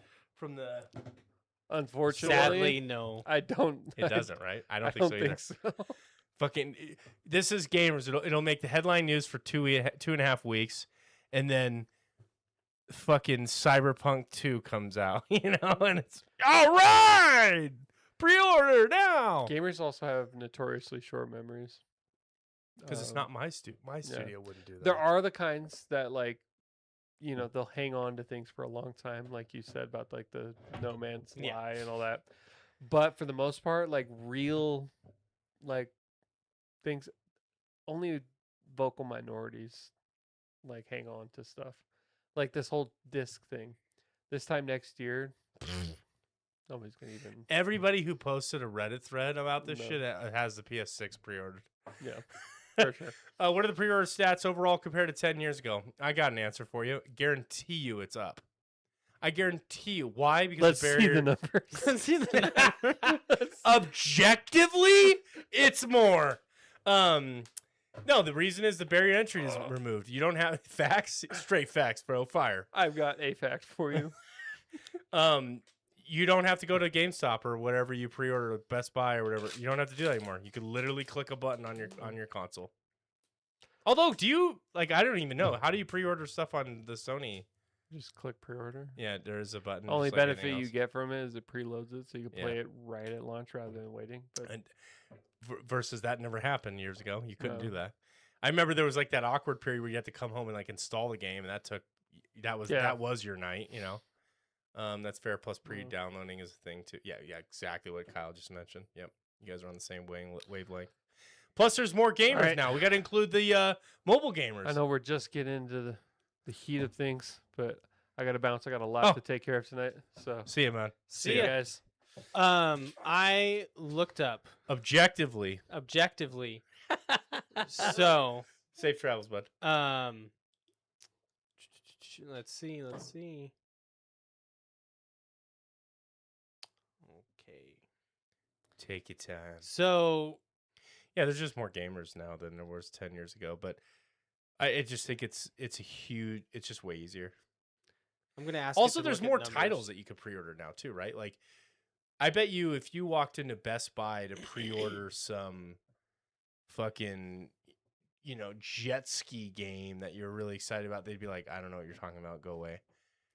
Speaker 2: Unfortunately,
Speaker 3: sadly, no.
Speaker 2: I don't.
Speaker 1: It doesn't, right? I
Speaker 2: I
Speaker 1: don't think
Speaker 2: don't
Speaker 1: so either.
Speaker 2: think so.
Speaker 1: Fucking, this is gamers. It'll make the headline news for 2.5 weeks, and then fucking Cyberpunk 2 comes out, and it's all right. Pre-order now
Speaker 2: Gamers also have notoriously short memories
Speaker 1: because it's not my studio. My studio wouldn't do that.
Speaker 2: There are the kinds that like, they'll hang on to things for a long time, like you said about like the No Man's
Speaker 3: Yeah.
Speaker 2: Lie and all that. But for the most part, like real, like things, only vocal minorities like hang on to stuff. Like this whole disc thing. This time next year, nobody's gonna even.
Speaker 1: Everybody who posted a Reddit thread about this
Speaker 2: No.
Speaker 1: shit has the PS6 pre-ordered.
Speaker 2: Yeah, for sure.
Speaker 1: What are the pre-order stats overall compared to 10 years ago? I got an answer for you. Guarantee you it's up. I guarantee you. Why? Because
Speaker 2: Let's
Speaker 1: the
Speaker 2: see
Speaker 1: barrier...
Speaker 2: the numbers.
Speaker 3: Let's see the numbers.
Speaker 1: Objectively, it's more. No, the reason is the barrier to entry is removed. You don't have facts, straight facts, bro. Fire.
Speaker 2: I've got a fact for you.
Speaker 1: You don't have to go to GameStop or whatever you pre-order at Best Buy or whatever. You don't have to do that anymore. You could literally click a button on your console. Although, do you I don't even know. How do you pre-order stuff on the Sony?
Speaker 2: Just click pre-order.
Speaker 1: Yeah, there is a button.
Speaker 2: Only
Speaker 1: just like
Speaker 2: benefit
Speaker 1: anything
Speaker 2: you
Speaker 1: else.
Speaker 2: get from it is it preloads it, so you can
Speaker 1: Yeah.
Speaker 2: play it right at launch rather than waiting. But
Speaker 1: And versus that never happened years ago. You couldn't
Speaker 2: No.
Speaker 1: do that. I remember there was like that awkward period where you had to come home and like install the game, and that was your night, That's fair. Plus pre-downloading is a thing too. Yeah, exactly what Kyle just mentioned. Yep, you guys are on the same wavelength. Plus, there's more gamers
Speaker 2: right.
Speaker 1: now. We got to include the mobile gamers.
Speaker 2: I know we're just getting into the heat of things, but I got to bounce. I got a lot to take care of tonight. So
Speaker 1: See you, man.
Speaker 2: see
Speaker 3: See
Speaker 2: you
Speaker 3: ya.
Speaker 2: guys.
Speaker 3: I looked up
Speaker 1: Objectively,
Speaker 3: objectively. So,
Speaker 1: safe travels, bud.
Speaker 3: let's see. Okay.
Speaker 1: Take your time.
Speaker 3: So,
Speaker 1: Yeah, there's just more gamers now than there was 10 years ago, but I just think it's just way easier.
Speaker 3: I'm gonna ask.
Speaker 1: Also,
Speaker 3: you to
Speaker 1: there's
Speaker 3: look
Speaker 1: more
Speaker 3: at numbers.
Speaker 1: titles that you could pre-order now too, right? Like, I bet you if you walked into Best Buy to pre-order some fucking, jet ski game that you're really excited about, they'd be like, I don't know what you're talking about, go away.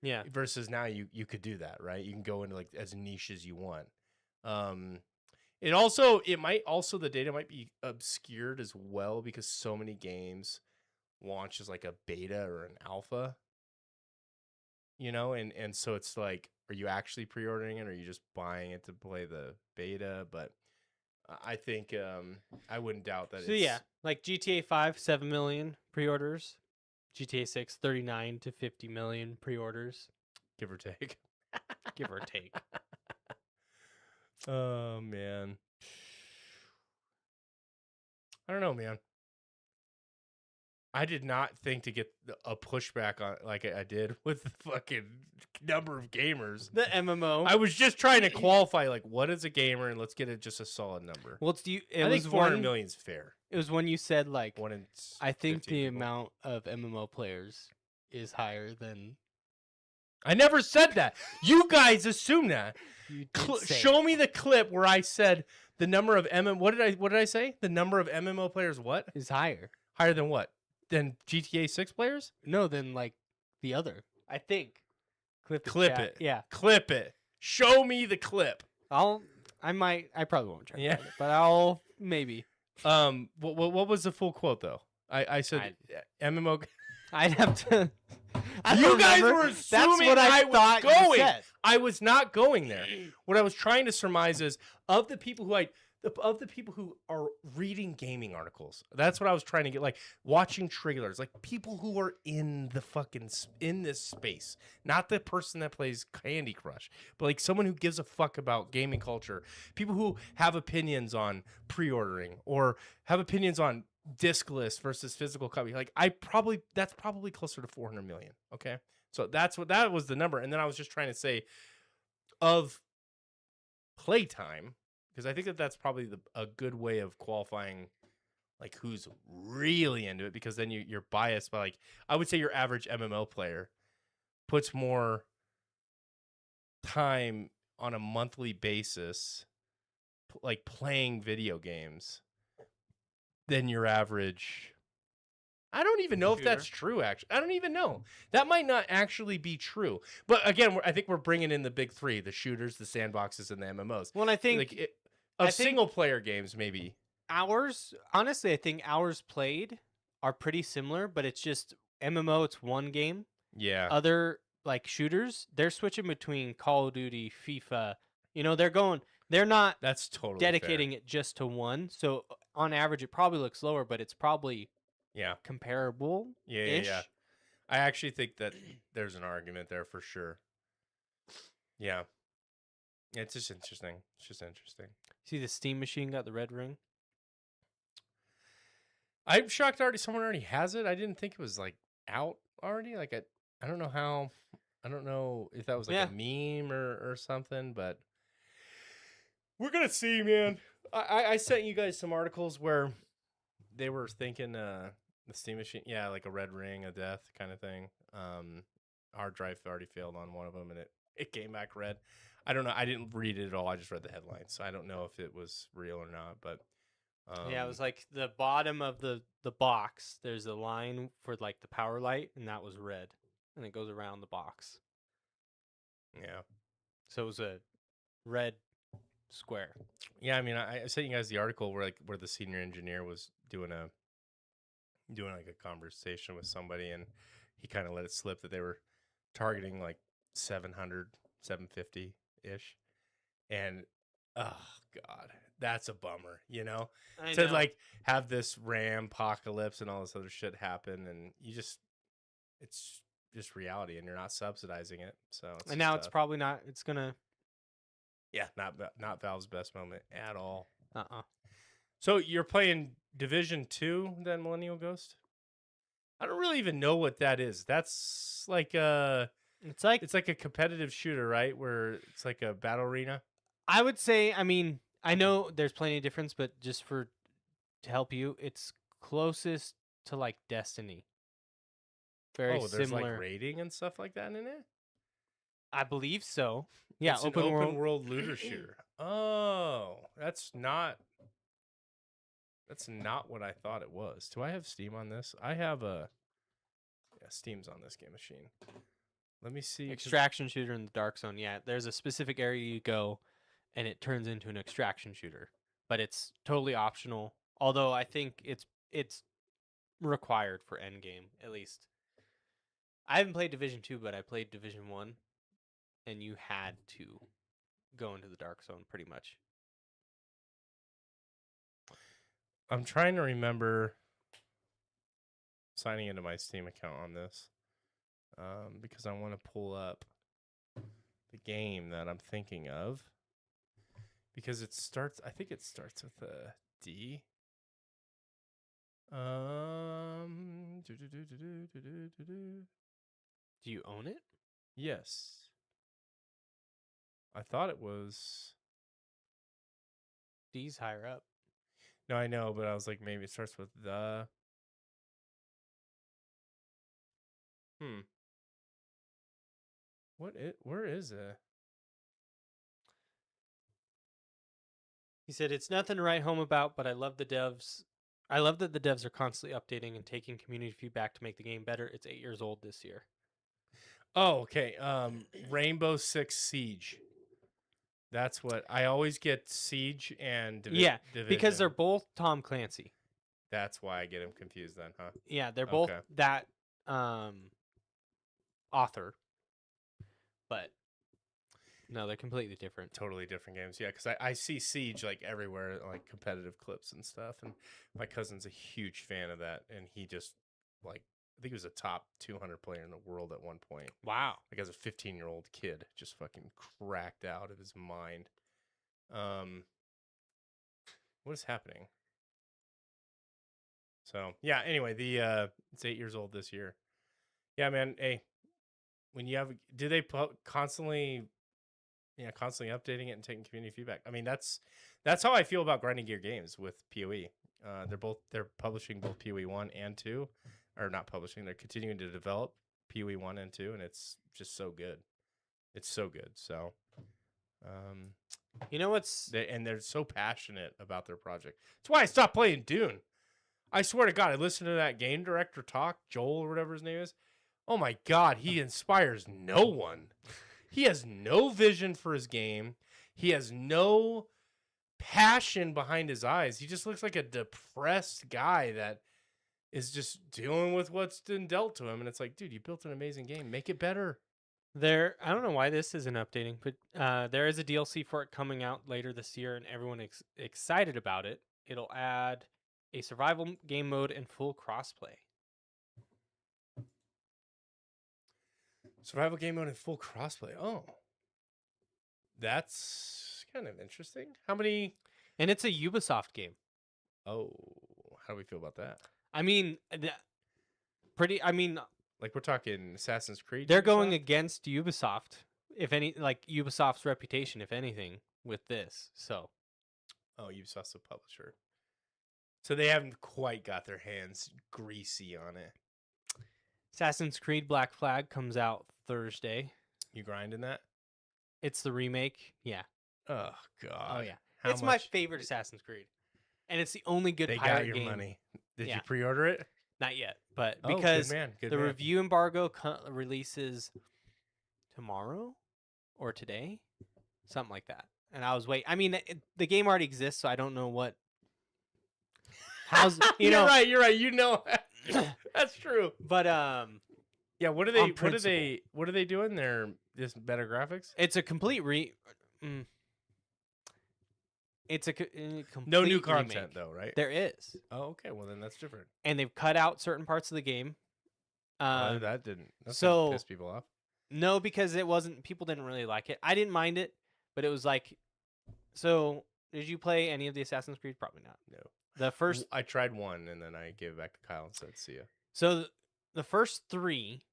Speaker 3: Yeah.
Speaker 1: Versus now you could do that, right? You can go into like as niche as you want. The data might be obscured as well because so many games launch as like a beta or an alpha, and so it's like, are you actually pre-ordering it or are you just buying it to play the beta? But I think I wouldn't doubt that.
Speaker 3: So yeah, like GTA 5, 7 million pre-orders. GTA 6, 39 to 50 million pre-orders,
Speaker 1: give or take.
Speaker 3: give or take.
Speaker 1: Oh man, I don't know, man. I did not think to get a pushback on like I did with the fucking number of gamers.
Speaker 3: The MMO.
Speaker 1: I was just trying to qualify, like, what is a gamer, and let's get it just a solid number.
Speaker 3: Well,
Speaker 1: I think 400 million is fair.
Speaker 3: It was when you said like,
Speaker 1: One in
Speaker 3: I think
Speaker 1: 15
Speaker 3: the
Speaker 1: people.
Speaker 3: amount of MMO players is higher than
Speaker 1: I never said that. You guys assume that.
Speaker 3: you did say.
Speaker 1: Show me the clip where I said the number of What did I say? The number of MMO players what?
Speaker 3: Is higher.
Speaker 1: Higher than what? Than GTA 6 players?
Speaker 3: No, than like the other. I think. Clip
Speaker 1: Clip
Speaker 3: chat.
Speaker 1: it.
Speaker 3: Yeah.
Speaker 1: Clip it. Show me the clip.
Speaker 3: I probably won't try.
Speaker 1: Yeah.
Speaker 3: To find it, but I'll maybe.
Speaker 1: What was the full quote though? I said MMO.
Speaker 3: I'd have to. I
Speaker 1: You
Speaker 3: don't
Speaker 1: guys
Speaker 3: remember.
Speaker 1: were
Speaker 3: That's
Speaker 1: assuming
Speaker 3: what
Speaker 1: I
Speaker 3: I
Speaker 1: was
Speaker 3: thought
Speaker 1: going.
Speaker 3: you said.
Speaker 1: I was not going there. What I was trying to surmise is of the people who are reading gaming articles. That's what I was trying to get, like watching trailers, like people who are in this space, not the person that plays Candy Crush, but like someone who gives a fuck about gaming culture. People who have opinions on pre-ordering or have opinions on discless versus physical copy. Like that's probably closer to 400 million. Okay, so that was the number, and then I was just trying to say of playtime. Because I think that's probably a good way of qualifying, like, who's really into it. Because then you're biased by, like, I would say your average MMO player puts more time on a monthly basis, like, playing video games than your average. I don't even know if that's true, actually. I don't even know. That might not actually be true. But again, I think we're bringing in the big three: the shooters, the sandboxes, and the MMOs.
Speaker 3: Well, I think
Speaker 1: Single player games, maybe.
Speaker 3: Honestly, I think hours played are pretty similar, but it's just MMO, it's one game.
Speaker 1: Yeah.
Speaker 3: Other, like, shooters, they're switching between Call of Duty, FIFA. They're not
Speaker 1: That's totally
Speaker 3: dedicating it just to one. So on average, it probably looks lower, but it's probably comparable.
Speaker 1: Yeah. I actually think that there's an argument there for sure. Yeah. It's just interesting.
Speaker 3: See, the Steam machine got the red ring.
Speaker 1: I'm shocked someone already has it. I didn't think it was like out already. Like I don't know how. I don't know if that was like a meme or something, but we're gonna see, man. I sent you guys some articles where they were thinking the Steam machine, like a red ring, a death kind of thing. Hard drive already failed on one of them, and it came back red. I don't know. I didn't read it at all. I just read the headlines, so I don't know if it was real or not. But
Speaker 3: it was like the bottom of the box. There's a line for like the power light, and that was red, and it goes around the box.
Speaker 1: Yeah.
Speaker 3: So it was a red square.
Speaker 1: Yeah, I mean, I sent you guys the article where the senior engineer was doing like a conversation with somebody, and he kind of let it slip that they were targeting like 700, 750 ish, and oh god, that's a bummer,
Speaker 3: I
Speaker 1: to
Speaker 3: know.
Speaker 1: like have this RAM apocalypse and all this other shit happen, and it's just reality, and you're not subsidizing it, so
Speaker 3: and now it's probably not. It's gonna.
Speaker 1: Yeah, not Valve's best moment at all.
Speaker 3: Uh-uh.
Speaker 1: So you're playing Division 2 then, Millennial Ghost? I don't really even know what that is. That's like
Speaker 3: it's like
Speaker 1: a competitive shooter, right? Where it's like a battle arena.
Speaker 3: I would say, I mean, I know there's plenty of difference, but just to help you, it's closest to like Destiny. Very
Speaker 1: there's
Speaker 3: similar.
Speaker 1: Like raiding and stuff like that in it?
Speaker 3: I believe so. Yeah,
Speaker 1: it's an open world looter shooter. Oh, that's not what I thought it was. Do I have Steam on this? I have Steam's on this game machine. Let me see.
Speaker 3: Extraction shooter in the Dark Zone. Yeah, there's a specific area you go, and it turns into an extraction shooter. But it's totally optional. Although I think it's required for endgame at least. I haven't played Division 2, but I played Division 1, and you had to go into the dark zone pretty much.
Speaker 1: I'm trying to remember signing into my Steam account on this because I want to pull up the game that I'm thinking of because I think it starts with a D.
Speaker 3: Do you own it?
Speaker 1: Yes. I thought it was.
Speaker 3: D's higher up.
Speaker 1: No, I know, but I was like, maybe it starts with the. Where is it?
Speaker 3: He said, "It's nothing to write home about, but I love the devs. I love that the devs are constantly updating and taking community feedback to make the game better. It's 8 years old this year."
Speaker 1: Oh, okay. Rainbow Six Siege. That's what I always get. Siege and
Speaker 3: Yeah,
Speaker 1: Division.
Speaker 3: because they're both Tom Clancy.
Speaker 1: That's why I get them confused then, huh?
Speaker 3: Yeah, they're both
Speaker 1: Okay.
Speaker 3: that author, but no, they're completely different.
Speaker 1: Totally different games. Yeah, because I see Siege like everywhere, like competitive clips and stuff. And my cousin's a huge fan of that. And he just, like, I think he was a top 200 player in the world at one point.
Speaker 3: Wow.
Speaker 1: Like, as a 15-year-old kid, just fucking cracked out of his mind. What is happening? So, yeah, anyway, it's 8 years old this year. Yeah, man, hey, when you have, do they constantly updating it and taking community feedback? I mean, that's how I feel about Grinding Gear Games with PoE. They're publishing both PoE 1 and 2, or not publishing. They're continuing to develop PoE 1 and 2, and it's just so good. It's so good. So,
Speaker 3: You know what's
Speaker 1: they're so passionate about their project. That's why I stopped playing Dune. I swear to God, I listened to that game director talk, Joel or whatever his name is. Oh my God, he inspires no one. He has no vision for his game. He has no passion behind his eyes. He just looks like a depressed guy that is just dealing with what's been dealt to him. And it's like, dude, you built an amazing game. Make it better.
Speaker 3: there? I don't know why this isn't updating, but there is a DLC for it coming out later this year, and everyone excited about it. It'll add a survival game mode and full crossplay.
Speaker 1: Survival game mode and full crossplay. Oh, that's kind of interesting. How many?
Speaker 3: And it's a Ubisoft game.
Speaker 1: Oh, how do we feel about that?
Speaker 3: I mean, I mean,
Speaker 1: Like, we're talking Assassin's Creed.
Speaker 3: they're going
Speaker 1: Ubisoft?
Speaker 3: against Ubisoft, if any, like Ubisoft's reputation, if anything, with this. So,
Speaker 1: Oh, Ubisoft's a publisher. So they haven't quite got their hands greasy on it.
Speaker 3: Assassin's Creed Black Flag comes out Thursday.
Speaker 1: You grinding that?
Speaker 3: It's the remake. Yeah.
Speaker 1: Oh, God.
Speaker 3: Oh yeah.
Speaker 1: How
Speaker 3: It's my
Speaker 1: much-
Speaker 3: favorite Assassin's Creed, and it's the only good
Speaker 1: They
Speaker 3: pirate
Speaker 1: got your
Speaker 3: game.
Speaker 1: money. Did
Speaker 3: Yeah.
Speaker 1: you pre-order it?
Speaker 3: Not yet, but
Speaker 1: Oh,
Speaker 3: because
Speaker 1: good man. Good
Speaker 3: the
Speaker 1: man.
Speaker 3: review embargo releases tomorrow or today, something like that. And I was waiting. I mean, the game already exists, so I don't know what. How's
Speaker 1: You're right. You're right. You know, that's true.
Speaker 3: But
Speaker 1: Yeah. What are
Speaker 3: On
Speaker 1: they?
Speaker 3: principle.
Speaker 1: What are they doing? They're just better graphics.
Speaker 3: it's a complete It's a complete
Speaker 1: No new
Speaker 3: remake.
Speaker 1: content though, right?
Speaker 3: There is,
Speaker 1: Oh, okay. Well, then that's different.
Speaker 3: and they've cut out certain parts of the game.
Speaker 1: Oh, that didn't. That's
Speaker 3: so-
Speaker 1: gonna piss people off.
Speaker 3: No, because it wasn't. People didn't really like it. I didn't mind it, but it was like. So, did you play any of the Assassin's Creed? Probably not.
Speaker 1: No.
Speaker 3: The first.
Speaker 1: I tried one and then I gave it back to Kyle and said, "See ya."
Speaker 3: So the first three,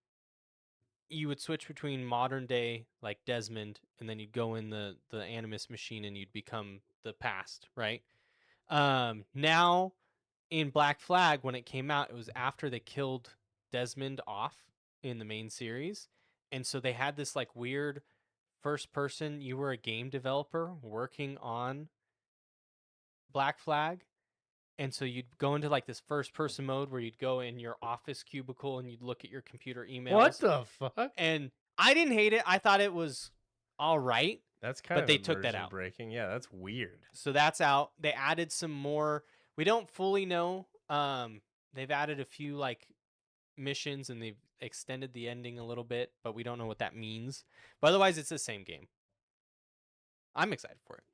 Speaker 3: you would switch between modern day, like Desmond, and then you'd go in the Animus machine and you'd become the past, right? Now, in Black Flag, when it came out, it was after they killed Desmond off in the main series, and so they had this like weird first person. You were a game developer working on Black Flag. And so you'd go into like this first person mode where you'd go in your office cubicle and you'd look at your computer emails.
Speaker 1: What the fuck?
Speaker 3: And I didn't hate it. I thought it was all right.
Speaker 1: That's kind
Speaker 3: But
Speaker 1: of
Speaker 3: they took that
Speaker 1: immersion
Speaker 3: out.
Speaker 1: breaking. Yeah, that's weird.
Speaker 3: So that's out. They added some more. We don't fully know. They've added a few like missions and they've extended the ending a little bit, but we don't know what that means. But otherwise, it's the same game. I'm excited for it.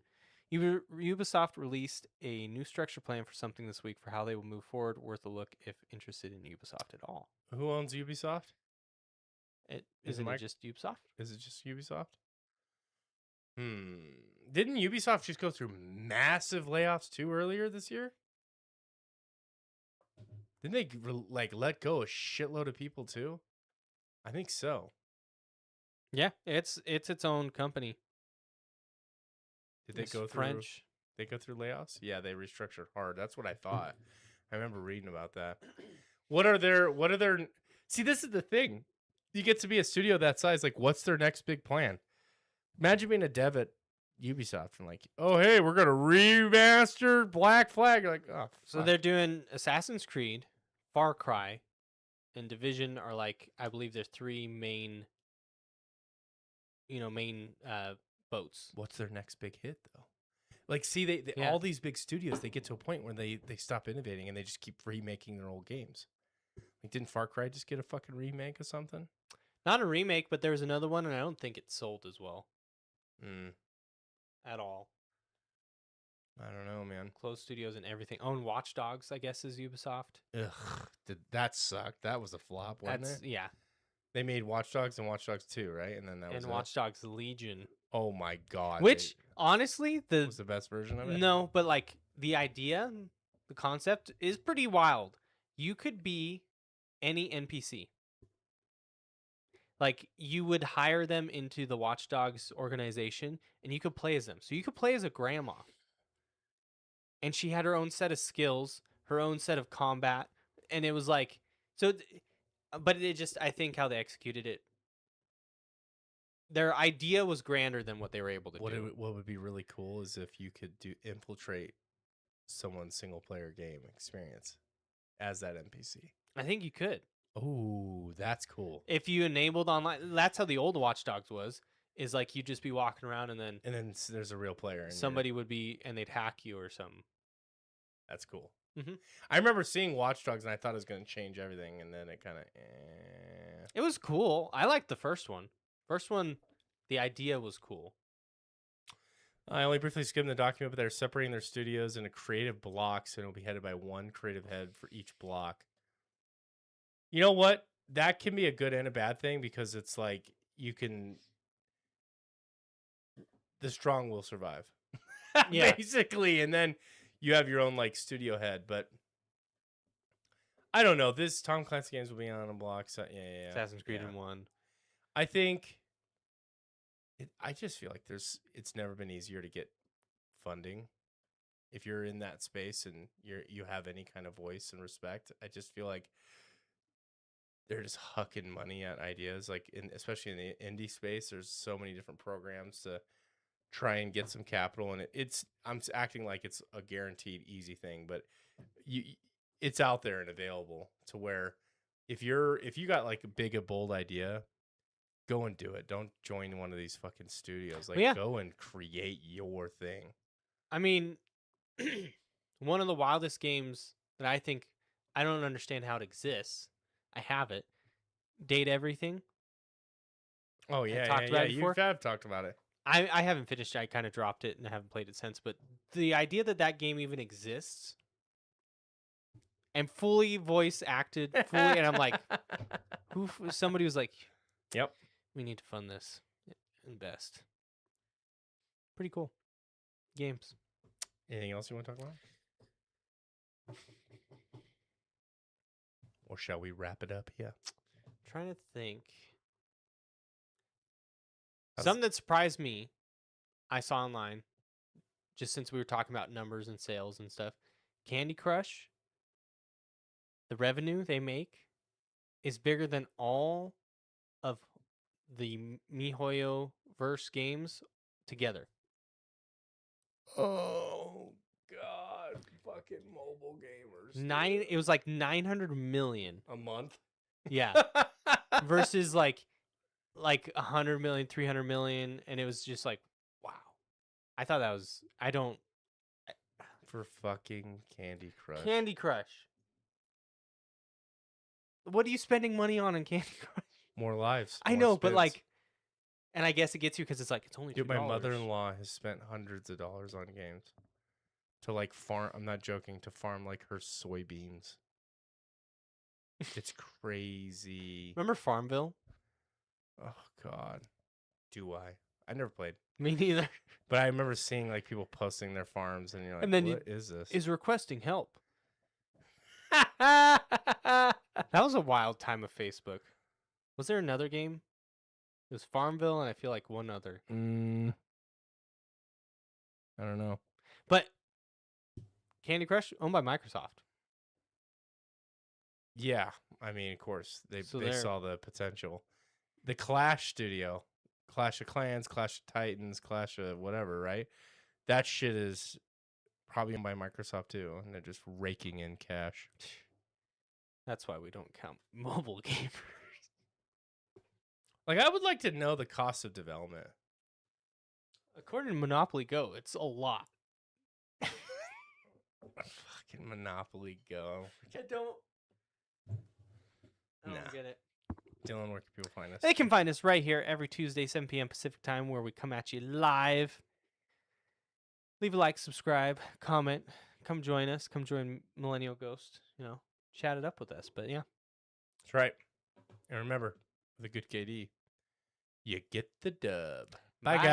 Speaker 3: Ubisoft released a new structure plan for something this week for how they will move forward. Worth a look if interested in Ubisoft at all.
Speaker 1: Who owns Ubisoft?
Speaker 3: Isn't it just Ubisoft?
Speaker 1: Is it just Ubisoft? Didn't Ubisoft just go through massive layoffs too earlier this year? Didn't they let go a shitload of people too? I think so.
Speaker 3: Yeah, it's its own company.
Speaker 1: Did they
Speaker 3: It's
Speaker 1: go
Speaker 3: French?
Speaker 1: through? They go through layoffs? Yeah, they restructured hard. That's what I thought. I remember reading about that. What are their? See, this is the thing. You get to be a studio that size. Like, what's their next big plan? Imagine being a dev at Ubisoft and like, oh hey, we're gonna remaster Black Flag. You're like, oh,
Speaker 3: So
Speaker 1: fuck.
Speaker 3: they're doing Assassin's Creed, Far Cry, and Division are like I believe there's three main boats.
Speaker 1: What's their next big hit though? Like, see, they
Speaker 3: Yeah.
Speaker 1: all these big studios, they get to a point where they stop innovating and they just keep remaking their old games. Like, didn't Far Cry just get a fucking remake or something?
Speaker 3: Not a remake, but there's another one, and I don't think it sold as well at all.
Speaker 1: I don't know, man.
Speaker 3: Closed studios and everything. Own Watch Dogs, I guess, is Ubisoft.
Speaker 1: Ugh, did that suck? That was a flop, wasn't it?
Speaker 3: Yeah.
Speaker 1: They made Watch Dogs and Watch Dogs 2, right? And then that was
Speaker 3: And
Speaker 1: it.
Speaker 3: Watch Dogs Legion,
Speaker 1: Oh my god!
Speaker 3: which honestly
Speaker 1: was the best version of it.
Speaker 3: no, but like the idea, the concept is pretty wild. You could be any NPC. Like you would hire them into the Watch Dogs organization, and you could play as them. So you could play as a grandma, and she had her own set of skills, her own set of combat, and it was like so. But it just, I think how they executed it, their idea was grander than what they were able to do.
Speaker 1: What would be really cool is if you could infiltrate someone's single player game experience as that NPC.
Speaker 3: I think you could.
Speaker 1: Oh, that's cool.
Speaker 3: If you enabled online, that's how the old Watch Dogs was. Is like you'd just be walking around and then
Speaker 1: there's a real player.
Speaker 3: somebody would be and they'd hack you or something.
Speaker 1: That's cool.
Speaker 3: Mhm.
Speaker 1: I remember seeing Watch Dogs and I thought it was going to change everything, and then it kind of.
Speaker 3: It was cool. I liked the first one. First one, the idea was cool.
Speaker 1: I only briefly skimmed the document, but they're separating their studios into creative blocks, and it'll be headed by one creative head for each block. You know what? That can be a good and a bad thing because it's like you can. The strong will survive.
Speaker 3: Yeah.
Speaker 1: Basically, and then you have your own like studio head, but I don't know. This Tom Clancy games will be on a block. So yeah.
Speaker 3: Assassin's Creed
Speaker 1: yeah.
Speaker 3: in one.
Speaker 1: I think. I just feel like it's never been easier to get funding. If you're in that space and you have any kind of voice and respect, I just feel like they're just hucking money at ideas. Like especially in the indie space, there's so many different programs to try and get some capital, and I'm acting like it's a guaranteed easy thing, but it's out there and available to where if you got like a bold idea, go and do it. Don't join one of these fucking studios. Like go and create your thing.
Speaker 3: I mean, one of the wildest games that I think I don't understand how it exists. I have it. Date Everything.
Speaker 1: Oh yeah,
Speaker 3: talked about it
Speaker 1: you
Speaker 3: before?
Speaker 1: have talked about it.
Speaker 3: I haven't finished it. I kind of dropped it and I haven't played it since. But the idea that game even exists and fully voice acted, and I'm like, somebody was like,
Speaker 1: "Yep,
Speaker 3: we need to fund this, invest." Pretty cool games.
Speaker 1: Anything else you want to talk about? Or shall we wrap it up here?
Speaker 3: Trying to think. Something that surprised me, I saw online, just since we were talking about numbers and sales and stuff. Candy Crush, the revenue they make is bigger than all of the MiHoYo verse games together.
Speaker 1: Oh God, fucking mobile gamers.
Speaker 3: It was like 900 million.
Speaker 1: a month.
Speaker 3: Yeah. Versus like like 100 million, 300 million, and it was just like, wow. I thought that was. I don't.
Speaker 1: For fucking Candy Crush.
Speaker 3: Candy Crush. What are you spending money on in Candy Crush?
Speaker 1: More lives.
Speaker 3: I
Speaker 1: more
Speaker 3: know, but
Speaker 1: spins.
Speaker 3: like, and I guess it gets you because it's like it's only $2.
Speaker 1: Dude, my mother-in-law has spent hundreds of dollars on games to like farm. I'm not joking. To farm like her soybeans. It's crazy.
Speaker 3: Remember Farmville?
Speaker 1: Oh God, do I? I never played,
Speaker 3: Me neither.
Speaker 1: but I remember seeing like people posting their farms, and you're like,
Speaker 3: And then
Speaker 1: "What is this?"
Speaker 3: Is requesting help. That was a wild time of Facebook. Was there another game? It was Farmville, and I feel like one other.
Speaker 1: I don't know.
Speaker 3: But Candy Crush owned by Microsoft.
Speaker 1: Yeah, I mean, of course, they
Speaker 3: So
Speaker 1: they
Speaker 3: there-
Speaker 1: saw the potential. The Clash studio, Clash of Clans, Clash of Titans, Clash of whatever, right? That shit is probably owned by Microsoft too, and they're just raking in cash.
Speaker 3: That's why we don't count mobile gamers.
Speaker 1: Like, I would like to know the cost of development.
Speaker 3: According to Monopoly Go, it's a lot.
Speaker 1: Fucking Monopoly Go.
Speaker 3: I don't
Speaker 1: Nah.
Speaker 3: get it.
Speaker 1: Dylan, where can people find us?
Speaker 3: They can find us right here every Tuesday, 7 p.m. Pacific time, where we come at you live. Leave a like, subscribe, comment. Come join us. Come join Millennial Ghost. Chat it up with us. But yeah.
Speaker 1: That's right. And remember, with a good KD, you get the dub. Bye,
Speaker 3: Bye.
Speaker 1: guys.